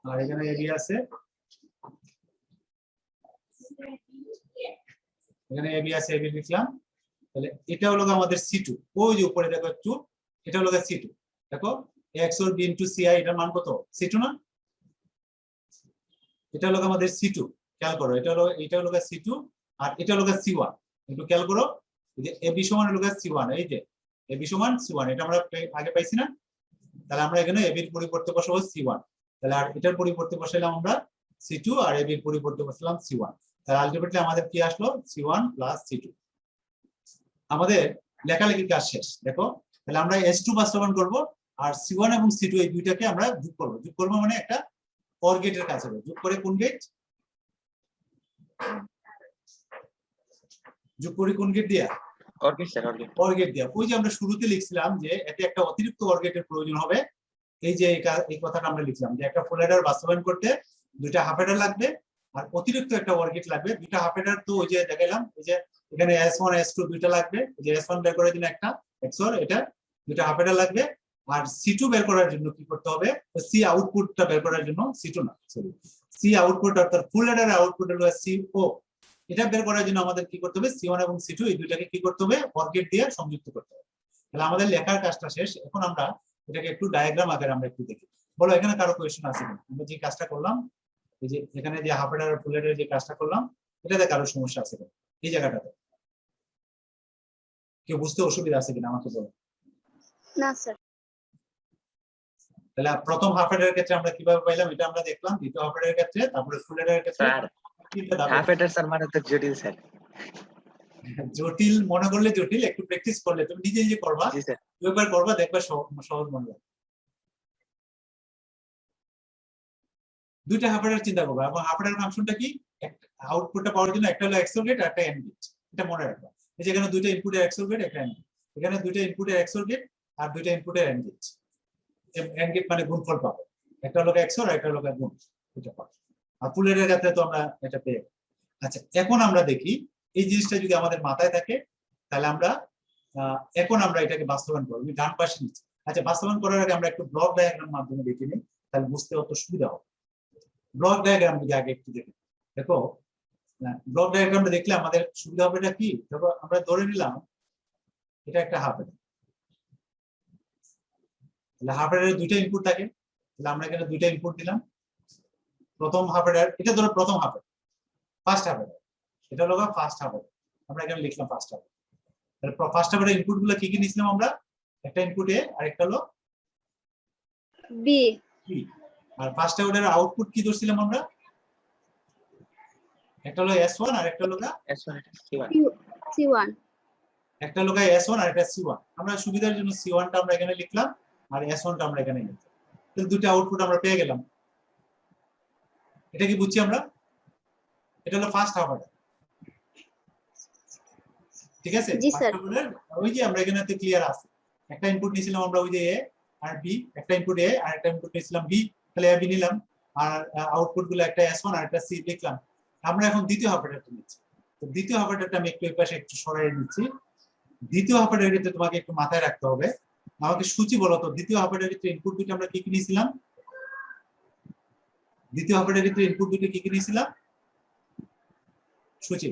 আর এখানে এবি আছে, এখানে এবি আছে, এবি লিখলাম। তাহলে এটা হলো আমাদের সি2, ওই যে উপরে দেখো একটু, এটা হলো সি2। দেখো এক্স ওর বি ইনটু সিআই এটার মান কত? সি2 না? এটা হলো আমাদের সি2, খেয়াল করো, এটা হলো সি2 আর এটা হলো সি1। একটু খেয়াল করো, এই যে এবি সমান হলো সি1, এই যে এবি সমান সি1, এটা আমরা আগে পাইছি না? তাহলে আমরা এখানে এবির পরিবর্তে বসাবো সি1, তাহলে আর এটার পরিবর্তে বসাইলাম আমরা সি2 আর এবির পরিবর্তে বসালাম সি1। তাহলে আলটিমেটলি আমাদের কি আসলো? সি1 প্লাস সি2। আমাদের লেখালেখির কাজ শেষ। দেখো তাহলে আমরা S2 বাস্তবায়ন করব আর C1 এবং C2 এই দুইটাকে আমরা যোগ করব। যোগ করব মানে একটা OR গেটের কাজ হবে। যোগ করে কোন গেট? যোগ করে কোন গেট দিয়া? OR gate sir, OR gate। OR gate দিয়া। ওই যে আমরা শুরুতে লিখছিলাম যে এতে একটা অতিরিক্ত OR গেটের প্রয়োজন হবে। এই যে এই কথাটা আমরা লিখলাম যে একটা ফুল হেডার বাস্তবায়ন করতে দুইটা হাফ হেডার লাগবে আর অতিরিক্ত একটা OR গেট লাগবে। দুইটা হাফ হেডার তো ওই যে দেখাইলাম, এই যে এখানে S1 S2 দুইটা লাগবে, এই যে S1 বের করে দিন একটা XOR, এটা দুইটা হাফ হেডার লাগবে। আর C2 বের করার জন্য কি করতে হবে? C আউটপুটটা বের করার জন্য, C2 না সরি, C আউটপুট অর্থাৎ ফুল হেডারের আউটপুট হলো CO, এটা বের করার জন্য আমাদের কি করতে হবে? C1 এবং C2 এই দুইটাকে কি করতে হবে? OR গেট দিয়ে সংযুক্ত করতে হবে। তাহলে আমাদের লেখার কাজটা শেষ। এখন আমরা এটাকে একটু ডায়াগ্রাম আকারে আমরা একটু দেখি। বলো এখানে কারো কোয়েশ্চেন আছে কিনা? আমরা যে কাজটা করলাম, এই যে এখানে যে হাফ হেডার ফুল হেডারের যে কাজটা করলাম, এটাতে কারো সমস্যা আছে কিনা? এই জায়গাটাতে কেউ বুঝতে অসুবিধা আছে কিনা আমাকে বলো। না স্যার। তাহলে প্রথম হাফ হেডারের ক্ষেত্রে আমরা কিভাবে পাইলাম এটা আমরা দেখলাম, দ্বিতীয় হাফ হেডারের ক্ষেত্রে, তারপরে ফুল হেডারের ক্ষেত্রে স্যার তিনটা ধাপে। হাফ হেডার স্যার মানে তো জটিল স্যার। জটিল মনে করলে জটিল, একটু প্র্যাকটিস করলে তুমি নিজে নিজে করবা, জি স্যার। দুইবার করবা, দেখবা সহজ মনে হবে। দুইটা হাফ হেডার চিন্তা করবা এবং হাফ হেডার ফাংশনটা কি? আউটপুটটা পাওয়ার জন্য একটা হলো XOR গেট আর একটা AND গেট, এটা মনে রাখবা। এই যে এখানে দুইটা ইনপুটের XOR গেট, একটা AND গেট, এখানে দুইটা ইনপুটের XOR গেট আর দুইটা ইনপুটের AND গেট। AND গেট মানে গুণফল পাবো, একটা হলো XOR আর একটা হলো গুণ, এটা পাবো। আর ফুল হেডারের ক্ষেত্রে তো আমরা এটা পেয়ে গেলাম। আচ্ছা এখন আমরা দেখি এই জিনিসটা যদি আমাদের মাথায় থাকে তাহলে আমরা এখন আমরা এটাকে বাস্তবায়ন করব। আমি ডান পাশে নিচ্ছি। আচ্ছা বাস্তবায়ন করার আগে আমরা একটু ব্লক ডায়াগ্রাম মাধ্যমে দেখে নিই, তাহলে বুঝতে অত সুবিধা হবে। ব্লক ডায়াগ্রাম যদি আগে একটু দেখি, দেখো ব্লক ডায়াগ্রামটা দেখলে আমাদের সুবিধা হবে এটা কি? দেখো আমরা ধরে নিলাম এটা একটা হাফ হেডার, তাহলে হাফ হেডারের দুইটা ইনপুট থাকে, তাহলে আমরা এখানে দুইটা ইনপুট দিলাম। প্রথম হাফ হেডার, এটা ধরো প্রথম half header, first half header, এটা হলো ফার্স্ট হাফ হেডার, আমরা এখানে লিখলাম ফার্স্ট হাফ হেডার। তাহলে ফার্স্ট হাফ হেডার ইনপুট গুলো কি কি নিয়েছিলাম আমরা? একটা ইনপুট এ আর একটা হলো বি। আর ফার্স্ট হাফ হেডারের আউটপুট কি ধরছিলাম আমরা? একটা হলো S1 আর একটা হলো S1 C1। C1। একটা হলো S1 আর একটা C1। আমরা সুবিধার জন্য C1 টা আমরা এখানে লিখলাম আর S1 টা আমরা এখানে লিখলাম। তাহলে দুটো আউটপুট আমরা পেয়ে গেলাম। এটা কি বুঝছি আমরা? এটা হলো ফার্স্ট হাফ হেডার, ঠিক আছে? জি স্যার। ওই যে আমরা এখানে তো ক্লিয়ার আছে, একটা ইনপুট নিয়েছিলাম আমরা ওই যে A আর B, একটা ইনপুট A আর একটা ইনপুট নিয়েছিলাম B, তাহলে A B নিলাম আর আউটপুট গুলো একটা S1 আর একটা C লিখলাম। আমরা এখন দ্বিতীয় হাফ হেডারটা নিচ্ছি। তো দ্বিতীয় হাফ হেডারটা আমি একটু এই পাশে একটু সরাই নিচ্ছি। দ্বিতীয় হাফ হেডারের ক্ষেত্রে তোমাকে একটু মাথায় রাখতে হবে, আমাকে সূচি বলো তো দ্বিতীয় হাফ হেডারের ক্ষেত্রে ইনপুট দুটো আমরা কি কি নিয়েছিলাম? দ্বিতীয় হাফ হেডারের ক্ষেত্রে ইনপুট দুটো কি কি নিয়েছিলাম? সূচি।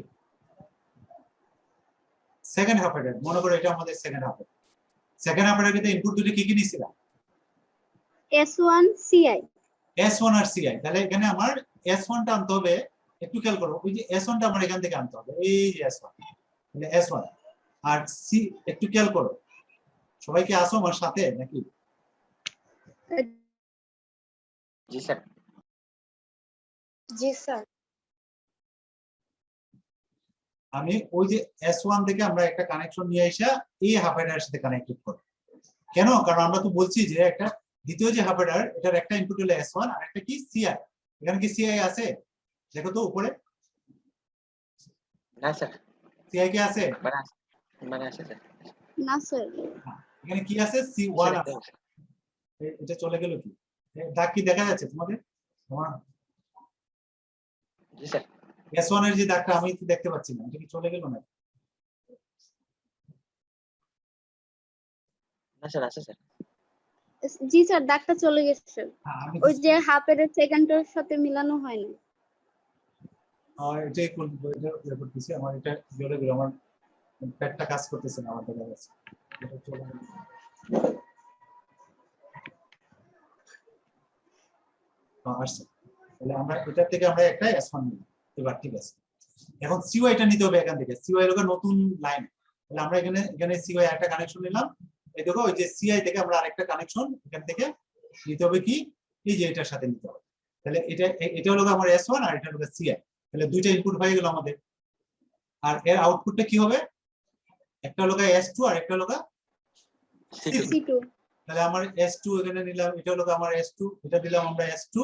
সেকেন্ড হাফ হেডার, মনে করো এটা আমাদের second half header. Second half হেডারের ক্ষেত্রে ইনপুট দুটো কি কি নিয়েছিলাম? S1 CI। S1 আর CI। তাহলে এখানে আমার S1 টা আনতে হবে, একটু খেয়াল করো, ওই যে S1 টা আমার এখান থেকে আনতে হবে, এই যে S1, তাহলে S1 আর C, একটু খেয়াল করো সবাই কি আসো আমার সাথে নাকি? জি স্যার। জি স্যার। আমি ওই যে S1 থেকে আমরা একটা কানেকশন নিয়ে আসা এই হাফ হেডারের সাথে কানেক্টেড করব। কেন? কারণ আমরা তো বলছি যে একটা দ্বিতীয় যে হাফ হেডার, এটার একটা ইনপুট হলো S1 আর একটা কি CI। এখানে কি CI আছে? দেখো তো উপরে না স্যার। CI কি আছে? মানে আছে স্যার। না স্যার। এখানে কি আছে? C1 আছে। এটা চলে গেল কি? দাগ কি দেখা যাচ্ছে তোমাদের? তোমার জি স্যার। S1 এর যে দাগটা আমি তো দেখতে পাচ্ছি না, এটা কি চলে গেল না? না স্যার, আছে স্যার। জি স্যার, দাগটা চলে গেছে। হ্যাঁ, আমি ওই যে হাফের সেকেন্ডের সাথে মিলানো হয় না। এটাই করতেছি, আমার এটা জলে গেল, আমার প্যাডটা কাজ করতেছে না, আমার দেখা যাচ্ছে এটা চলে গেল। আসছে, তাহলে আমরা এটা থেকে আমরা একটা S1 নিই এবার, ঠিক আছে। এখন সিওয়াই টা নিতে হবে এখান থেকে, সিওয়াই এর নতুন লাইন, তাহলে আমরা এখানে সিওয়াই একটা কানেকশন নিলাম। এই দেখো ওই যে সিআই থেকে আমরা আরেকটা কানেকশন এখান থেকে নিতে হবে, কি এই যে এটার সাথে নিতে হবে। তাহলে এটা হলো আমার S1 আর এটা হলো সিআই, তাহলে দুইটা ইনপুট হয়ে গেল আমাদের। আর এর আউটপুটটা কি হবে? একটা হলো S2 আর একটা হলো C2। তাহলে আমার S2 এখানে নিলাম, এটা হলো আমার S2, এটা দিলাম আমরা S2,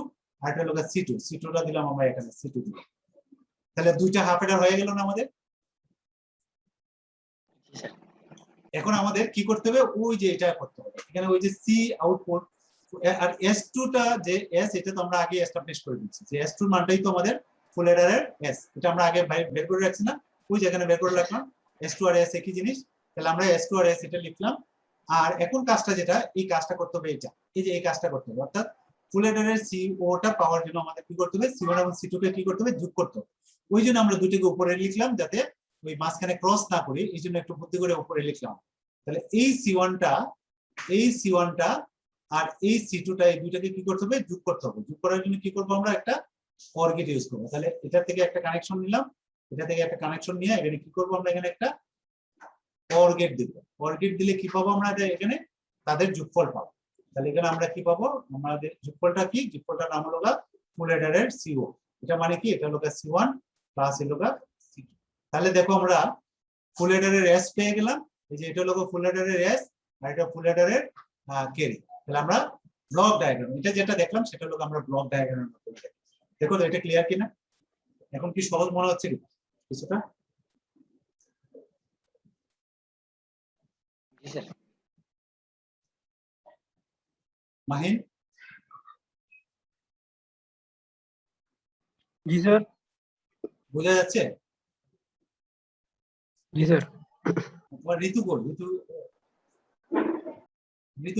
আর এটা হলো C2টা দিলাম আমরা এখানে C2 দিলাম। তাহলে দুইটা হাফ এডার হয়ে গেল না আমাদের? জি স্যার। এখন আমাদের কি করতে হবে? ওই যে এটা করতে হবে, এখানে ওই যে সি আউটপুট আর S2 টা যে S, এটা তো আমরা আগে এস্টাবলিশ করে দিচ্ছি যে S2 এর মানটাই তো আমাদের ফুল এডারের S, এটা আমরা আগে বের করে রাখছি না, ওই যেখানে বের করে রাখলাম। S2 আর S একই জিনিস, তাহলে আমরা S2 আর S এটা লিখলাম। আর এখন কাজটা যেটা, এই কাজটা করতে হবে এটা, এই যে এই কাজটা করতে হবে, অর্থাৎ ফুল এডারের CO টা পাওয়ার জন্য আমাদের কি করতে হবে? C1 এবং C2 কে কি করতে হবে? যোগ করতে হবে। ওই জন্য আমরা দুটোকে উপরে লিখলাম, যাতে ওই মাঝখানে ক্রস না করি, এই জন্য একটু বুদ্ধি করে উপরে লিখলাম। তাহলে এই C1 টা আর এই C2 টা, এই দুইটাকে কি করতে হবে? যোগ করতে হবে। যোগ করার জন্য কি করব? আমরা একটা OR গেট ইউজ করব। তাহলে এটা থেকে একটা কানেকশন নিলাম, এটা থেকে একটা কানেকশন নিয়ে এখানে কি করব? আমরা এখানে একটা OR গেট দেব। OR গেট দিলে কি পাবো? আমরা এখানে তাদের যোগফল পাবো। তাহলে এখানে আমরা কি পাবো? আমাদের যোগফলটা কি? যোগফলটার নাম হলো ফুল এডারের CO। এটা মানে কি? এটা হলো C1 প্লাস হলো C2। তাহলে দেখো আমরা ফুল এডারের S পেয়ে গেলাম, এই যে এটা হলো ফুল এডারের S আর এটা ফুল এডারের ক্যারি। তাহলে আমরা ব্লক ডায়াগ্রাম, এটা যেটা দেখলাম সেটা হলো আমরা ব্লক ডায়াগ্রামের মতো দেখো তো, এটা ক্লিয়ার কিনা? এখন কি সহজ মনে হচ্ছে কিছুটা? জি স্যার। মাহিন? জি স্যার। বোঝা যাচ্ছে? জি স্যার। তোমার ঋতু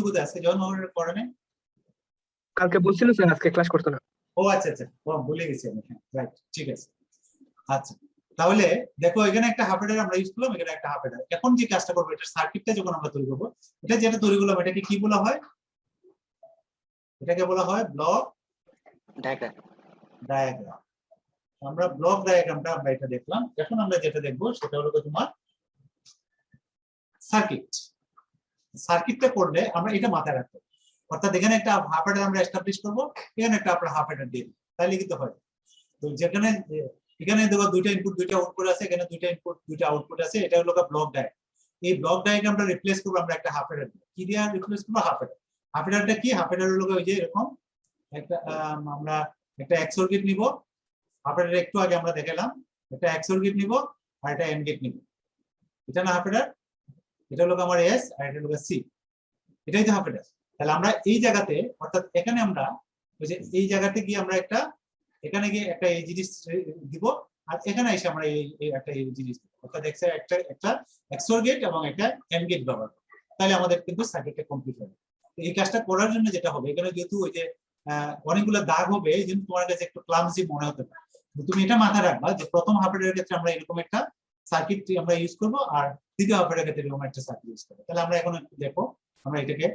কোথায়? আজকে জয়েন করে নাই? কালকে বলছিল স্যার আজকে ক্লাস করতে না। ও আচ্ছা আচ্ছা, ভুলে গেছি আমি, রাইট, ঠিক আছে। আচ্ছা, তাহলে দেখো এখানে একটা হাফ এডার আমরা ইউজ করলাম, এখানে একটা হাফ এডার। এখন যে কাজটা করবো, এটা সার্কিটটা যখন আমরা তৈরি করবো, এটা যেটা তৈরি করলাম এটাকে কি বলা হয়? এটাকে বলা হয় ব্লক ডায়াগ্রাম। আমরা ব্লক ডায়াগ্রামটা আমরা এটা দেখলাম। এখন আমরা যেটা দেখবো সেটা হলো তোমার সার্কিটটা করলে আমরা এটা মাথায় রাখবো, অর্থাৎ এখানে একটা হাফ এডার আমরা এস্টাবলিশ করবো, এখানে একটা আপনার হাফ এডার দিয়ে দিই, তাহলে কিন্তু হয়। তো যেখানে এখানে দেখো দুইটা ইনপুট দুইটা আউটপুট আছে, এখানে দুইটা ইনপুট দুইটা আউটপুট আছে, এটা হলো ব্লক ডায়াগ্রাম। এই ব্লক ডায়াগ্রামটা রিপ্লেস করবো আমরা একটা হাফ এডার দিয়ে। কি দিয়ে রিপ্লেস করবো? হাফ এডার। হাফ এডারটা কি? হাফ এডার হলো ওই যে এরকম একটা আমরা একটা XOR গেট নিব, হাফ এডার একটু আগে আমরা দেখালাম, একটা XOR গেট নিব আর একটা AND গেট নিব। এটা না হাফ এডার? এটা হলো আমার S আর এটা হলো C, এটাই তো হাফ এডার। তাহলে আমরা এই জায়গাতে, অর্থাৎ এখানে আমরা ওই যে এই জায়গাতে গিয়ে আমরা একটা, এখানে গিয়ে একটা এই জিনিস দিব, আর এখানে এসে আমরা এই একটা এই জিনিস দিব, অর্থাৎ একটা XOR গেট এবং একটা AND গেট ব্যবহার করব। তাহলে আমাদের কিন্তু সার্কিটটা কমপ্লিট হবে। এই কাজটা করার জন্য যেটা হবে, এখানে যেহেতু ওই যে অনেকগুলো দাগ হবে, এই জন্য তোমার কাছে একটু ক্লামসি মনে হতে পারে। তুমি এটা মাথায় রাখবা যে প্রথম হাফ এডারের ক্ষেত্রে আমরা এরকম একটা সার্কিট আমরা ইউজ করব, আর দ্বিতীয় হাফ এডারের ক্ষেত্রে এরকম একটা সার্কিট ইউজ করব। তাহলে আমরা এখন একটু দেখো, আমরা এটাকে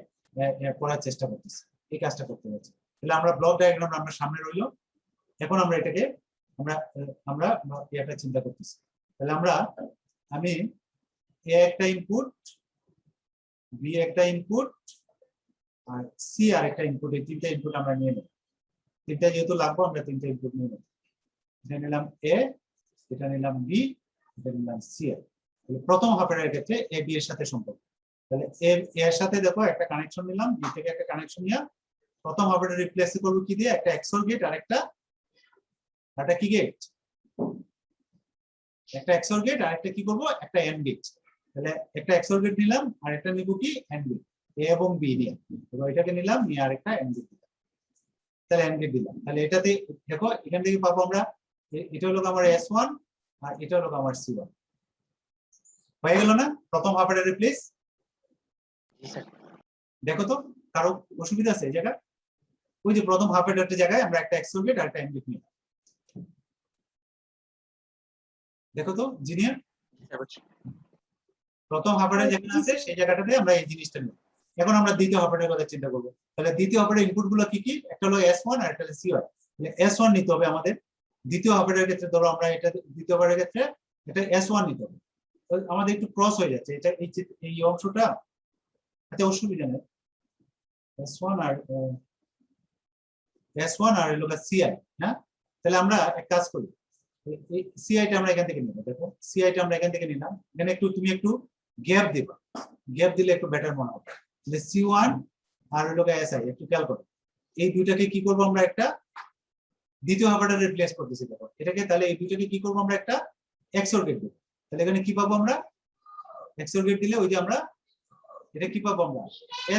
করার চেষ্টা করতেছি, এই কাজটা করতে হচ্ছে। তাহলে আমরা ব্লক ডায়াগ্রাম আমরা সামনে রইলো, এখন আমরা এটাকে আমরা একটা চিন্তা করতেছি। তাহলে আমি A একটা ইনপুট, B একটা ইনপুট আর C আর একটা ইনপুট, এই তিনটা ইনপুট আমরা নিয়ে নেব। তিনটা যেহেতু লাগবে আমরা তিনটা ইনপুট নিয়ে নেব। এটা নিলাম A, এটা নিলাম B, এটা নিলাম C। তাহলে প্রথম হাফ এর ক্ষেত্রে A B এর সাথে সম্পর্ক। তাহলে A এর সাথে দেখো একটা কানেকশন নিলাম, B থেকে একটা কানেকশন নিয়ে প্রথম হাফ এর রিপ্লেস করব কি দিয়ে? একটা XOR গেট আর একটা কি গেট? একটা XOR গেট আর একটা কি করব? একটা AND গেট। তাহলে একটা XOR গেট নিলাম আর একটা নিব কি? AND গেট, A এবং B নিয়ে। এবার এটাকে নিলাম নিয়ে আরেকটা AND গেট দিলাম। তাহলে এন্ড গেট দিলাম। তাহলে এটাতে দেখো এখান থেকে পাবো আমরা এটা হলো আমার S1 আর এটা হলো আমার C1 হয়ে গেল না প্রথম হাফ অ্যাডার রিপ্লেস। জি স্যার। দেখো তো কারো অসুবিধা আছে এই জায়গায়? ওই যে প্রথম হাফ অ্যাডারটার জায়গায় আমরা একটা XOR গেট আর একটা AND গেট নিলাম। দেখো তো জিনিয়ার জি স্যার বুঝছি। প্রথম হাফ অ্যাডার যেখানে আছে সেই জায়গাটাতে আমরা এই জিনিসটা নিব। এখন আমরা দ্বিতীয় হাফ অ্যাডারের কথা চিন্তা করব। তাহলে দ্বিতীয় হাফ অ্যাডার ইনপুট গুলো কি কি? একটা হলো S1 আর একটা হলো C1। তাহলে S1 নিতে হবে আমাদের। দ্বিতীয় হাফ অ্যাডারের ক্ষেত্রে ধরো আমরা এটা দ্বিতীয় হাফ অ্যাডারের ক্ষেত্রে এটা S1 নিতে হবে। আমাদের একটু ক্রস হয়ে যাচ্ছে এটা এই অংশটা এটা অসুবিধা নেই। S1 আর হলো CI, হ্যাঁ? তাহলে আমরা এক কাজ করি এই CI টা আমরা এখান থেকে নিব। দেখো CI টা আমরা এখান থেকে নিলাম। এখানে তুমি একটু গ্যাপ দিবা, গ্যাপ দিলে একটু বেটার মনে হবে। তাহলে C1 আর হলো SI একটু খেয়াল করো, এই দুইটাকে কি করব আমরা একটা দ্বিতীয় হাফ অ্যাডার রিপ্লেস করতেছি। দেখো এটাকে তাহলে এই দুইটাকে কি করব আমরা একটা XOR গেট দেব। তাহলে এখানে কি পাবো আমরা? XOR গেট দিলে ওই যে আমরা এটা কি পাবো আমরা?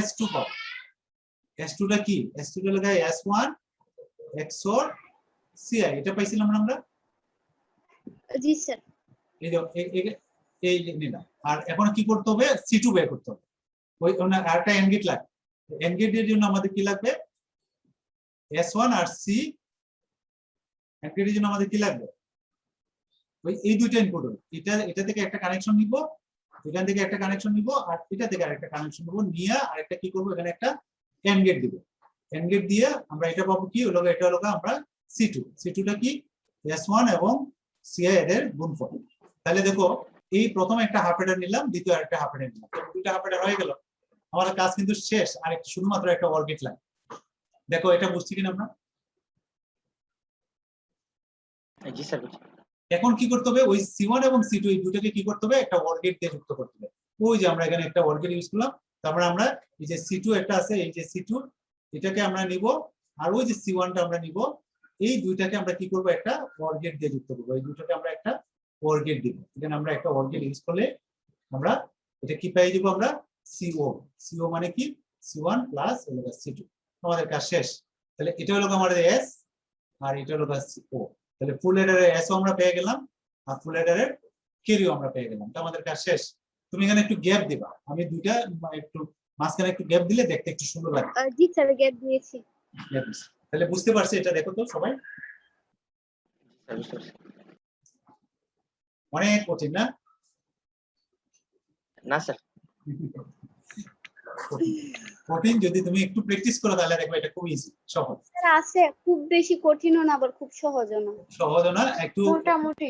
S2 পাবো। S2 টা কি? S2 টা লাগাই S1 XOR CI এটা পাইছিলাম না আমরা? জি স্যার। এই যে এই নিলাম। আর এখন কি করতে হবে? C2 বের করতে হবে। ওই আরেকটা এন্ড গেট লাগবে। এন্ড গেটের জন্য আমাদের কি লাগবে? S1 আর C এন্ড গেটের জন্য আমাদের কি লাগবে? ওই এই দুইটা ইনপুট হবে। এটা থেকে একটা কানেকশন নিব, এখান থেকে একটা কানেকশন নিব আর এটা থেকে আরেকটা কানেকশন নিব, নিয়ে আরেকটা কি করব এখানে একটা এন্ড গেট দিব। এন্ড গেট দিয়ে আমরা এটা পাবো কি হলো? এটা হলো আমরা C2। C2 টা কি? S1 এবং CI এর গুণফল। তাহলে দেখো এই প্রথম একটা হাফ অ্যাডার নিলাম, দ্বিতীয় একটা হাফ অ্যাডার নিলাম, দুইটা হাফ অ্যাডার হয়ে গেল। আমাদের কাজ কিন্তু শেষ, আর শুধুমাত্র একটা OR গেট লাগে। দেখো এটা বুঝছি কিনা আমরা? জি স্যার বুঝছি। এখন কি করতে হবে? ওই C1 এবং C2 এই দুটোকে কি করতে হবে? একটা OR গেট দিয়ে যুক্ত করতে হবে। ওই যে আমরা এখানে একটা OR গেট ইউজ করলাম, তারপরে আমরা এই যে C2 একটা আছে, এই যে C2 এটাকে আমরা নিব, আর ওই যে C1 টা আমরা নিব। এই দুইটাকে আমরা কি করব? একটা OR গেট দিয়ে যুক্ত করব। এই দুটোকে আমরা একটা OR গেট দিব। এখানে আমরা একটা OR গেট ইউজ করলে আমরা এটা কি পেয়ে যাব? আমরা CO মানে কি? C1 plus C2। আমাদের কাজ শেষ। তাহলে এটা হলো আমাদের S আর এটা হলো CO। তাহলে ফুল অ্যাডারের S ও আমরা পেয়ে গেলাম আর ফুল অ্যাডারের ক্যারিও আমরা পেয়ে গেলাম। তো আমাদের কাজ শেষ। তুমি এখানে একটু গ্যাপ দিবা, আমি দুইটা একটু মাঝখানে একটু গ্যাপ দিলে দেখতে একটু সুন্দর লাগে। জি স্যার গ্যাপ দিয়েছি। তাহলে বুঝতে পারছি এটা? দেখো তো সবাই, স্যার বুঝতে পারছি। অনেক কঠিন না? না স্যার। কঠিন যদি তুমি একটু প্র্যাকটিস করো তাহলে দেখবে এটা খুব ইজি, সহজ। স্যার আছে খুব বেশি কঠিনও না আবার খুব সহজও না। সহজ না, একটু মোটামুটি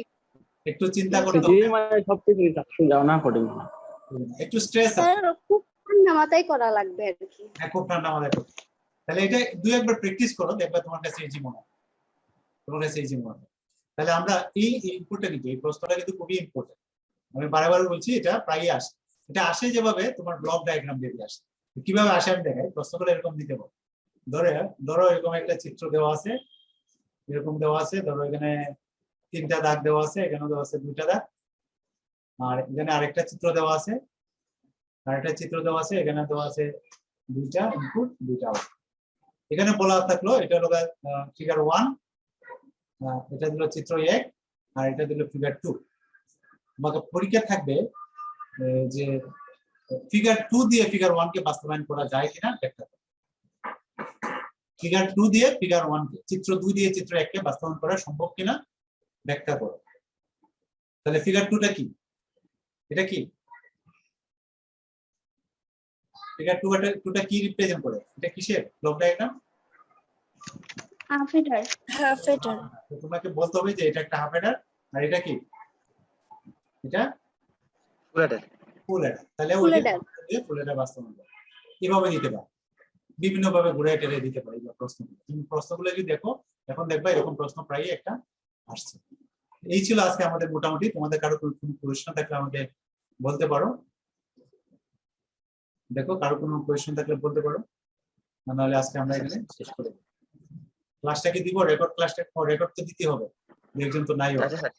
একটু চিন্তা করতে জি হবে, মানে সবকিছু যাও না কঠিন। একটু স্ট্রেস আছে। স্যার খুব ঠান্ডা মাথায় করা লাগবে আর কি। খুব ঠান্ডা মাথায় করতে। তাহলে এটা দুই একবার প্র্যাকটিস করো, দেখবে তোমার কাছে ইজি মনে হবে, তোমার কাছে ইজি মনে হবে। তাহলে আমরা এই ইনপুটটা কিন্তু এই প্রশ্নটা কিন্তু খুবই ইম্পর্টেন্ট। আমি বারবার বলছি এটা প্রায়ই আসে। এটা আসে যেভাবে তোমার ব্লক ডায়াগ্রাম দিয়ে আসে। কিভাবে আসে আমি দেখাই। প্রশ্নগুলো এরকম দিতে পারো। ধরো এরকম একটা চিত্র দেওয়া আছে, এরকম দেওয়া আছে। ধরো এখানে 3টা দাগ দেওয়া আছে, এখানে দেওয়া আছে 2টা দাগ, আর এখানে আরেকটা চিত্র দেওয়া আছে, আরেকটা চিত্র দেওয়া আছে, এখানে দেওয়া আছে 2টা ইনপুট 2টা আউটপুট। এখানে বলা থাকলো এটা হলো ফিগার 1, এটা দিল চিত্র 1 আর এটা দিল ফিগার 2। তোমাকে পরীক্ষা থাকবে যে ফিগার 2 দিয়ে ফিগার 1 কে বাস্তবায়ন করা যায় কিনা ব্যাখ্যা করো। ফিগার 2 দিয়ে ফিগার 1 কে, চিত্র 2 দিয়ে চিত্র 1 কে বাস্তবায়ন করা সম্ভব কিনা ব্যাখ্যা করো। তাহলে ফিগার 2টা কি? এটা কি ফিগার 2টা কি রিপ্রেজেন্ট করে? এটা কিসের block diagram? Half Eder. Half এটার তো তোমাকে বলতে হবে যে এটা একটা হাফ অ্যাডার আর এটা কি? এটা ফুল অ্যাডার। ফুল অ্যাডার। তাহলে ফুল ওই অ্যাডার। যে ফুল অ্যাডার বাস্তবায়ন করে এভাবে দিতে পারো, বিভিন্ন ভাবে ঘুরে টেরে দিতে পারো এই প্রশ্নগুলো। তুমি প্রশ্নগুলো যদি দেখো এখন দেখবা এরকম প্রশ্ন প্রায়ই একটা আসছে। এই ছিল আজকে আমাদের মোটামুটি। তোমাদের কারো কোনো প্রশ্ন থাকলে আমাদের বলতে পারো। দেখো কারো কোনো কোয়েশ্চেন থাকলে বলতে পারো, নাহলে আজকে আমরা এখানে শেষ করে দেব। ক্লাসটা কি দিব? রেকর্ড ক্লাসটা রেকর্ড তো দিতে হবে, একজন তো নাই। আচ্ছা স্যার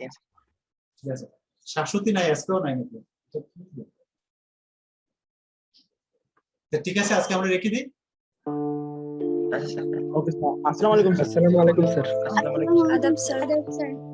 ঠিক আছে, শাশ্বতী নাই, আজকেও নাই নাকি? ঠিক আছে, আজকে আমরা রেখে দিই। আচ্ছা স্যার ওকে স্যার, আসসালামু আলাইকুম স্যার। আসসালামু আলাইকুম স্যার। আসসালামু আলাইকুম আদাব স্যার।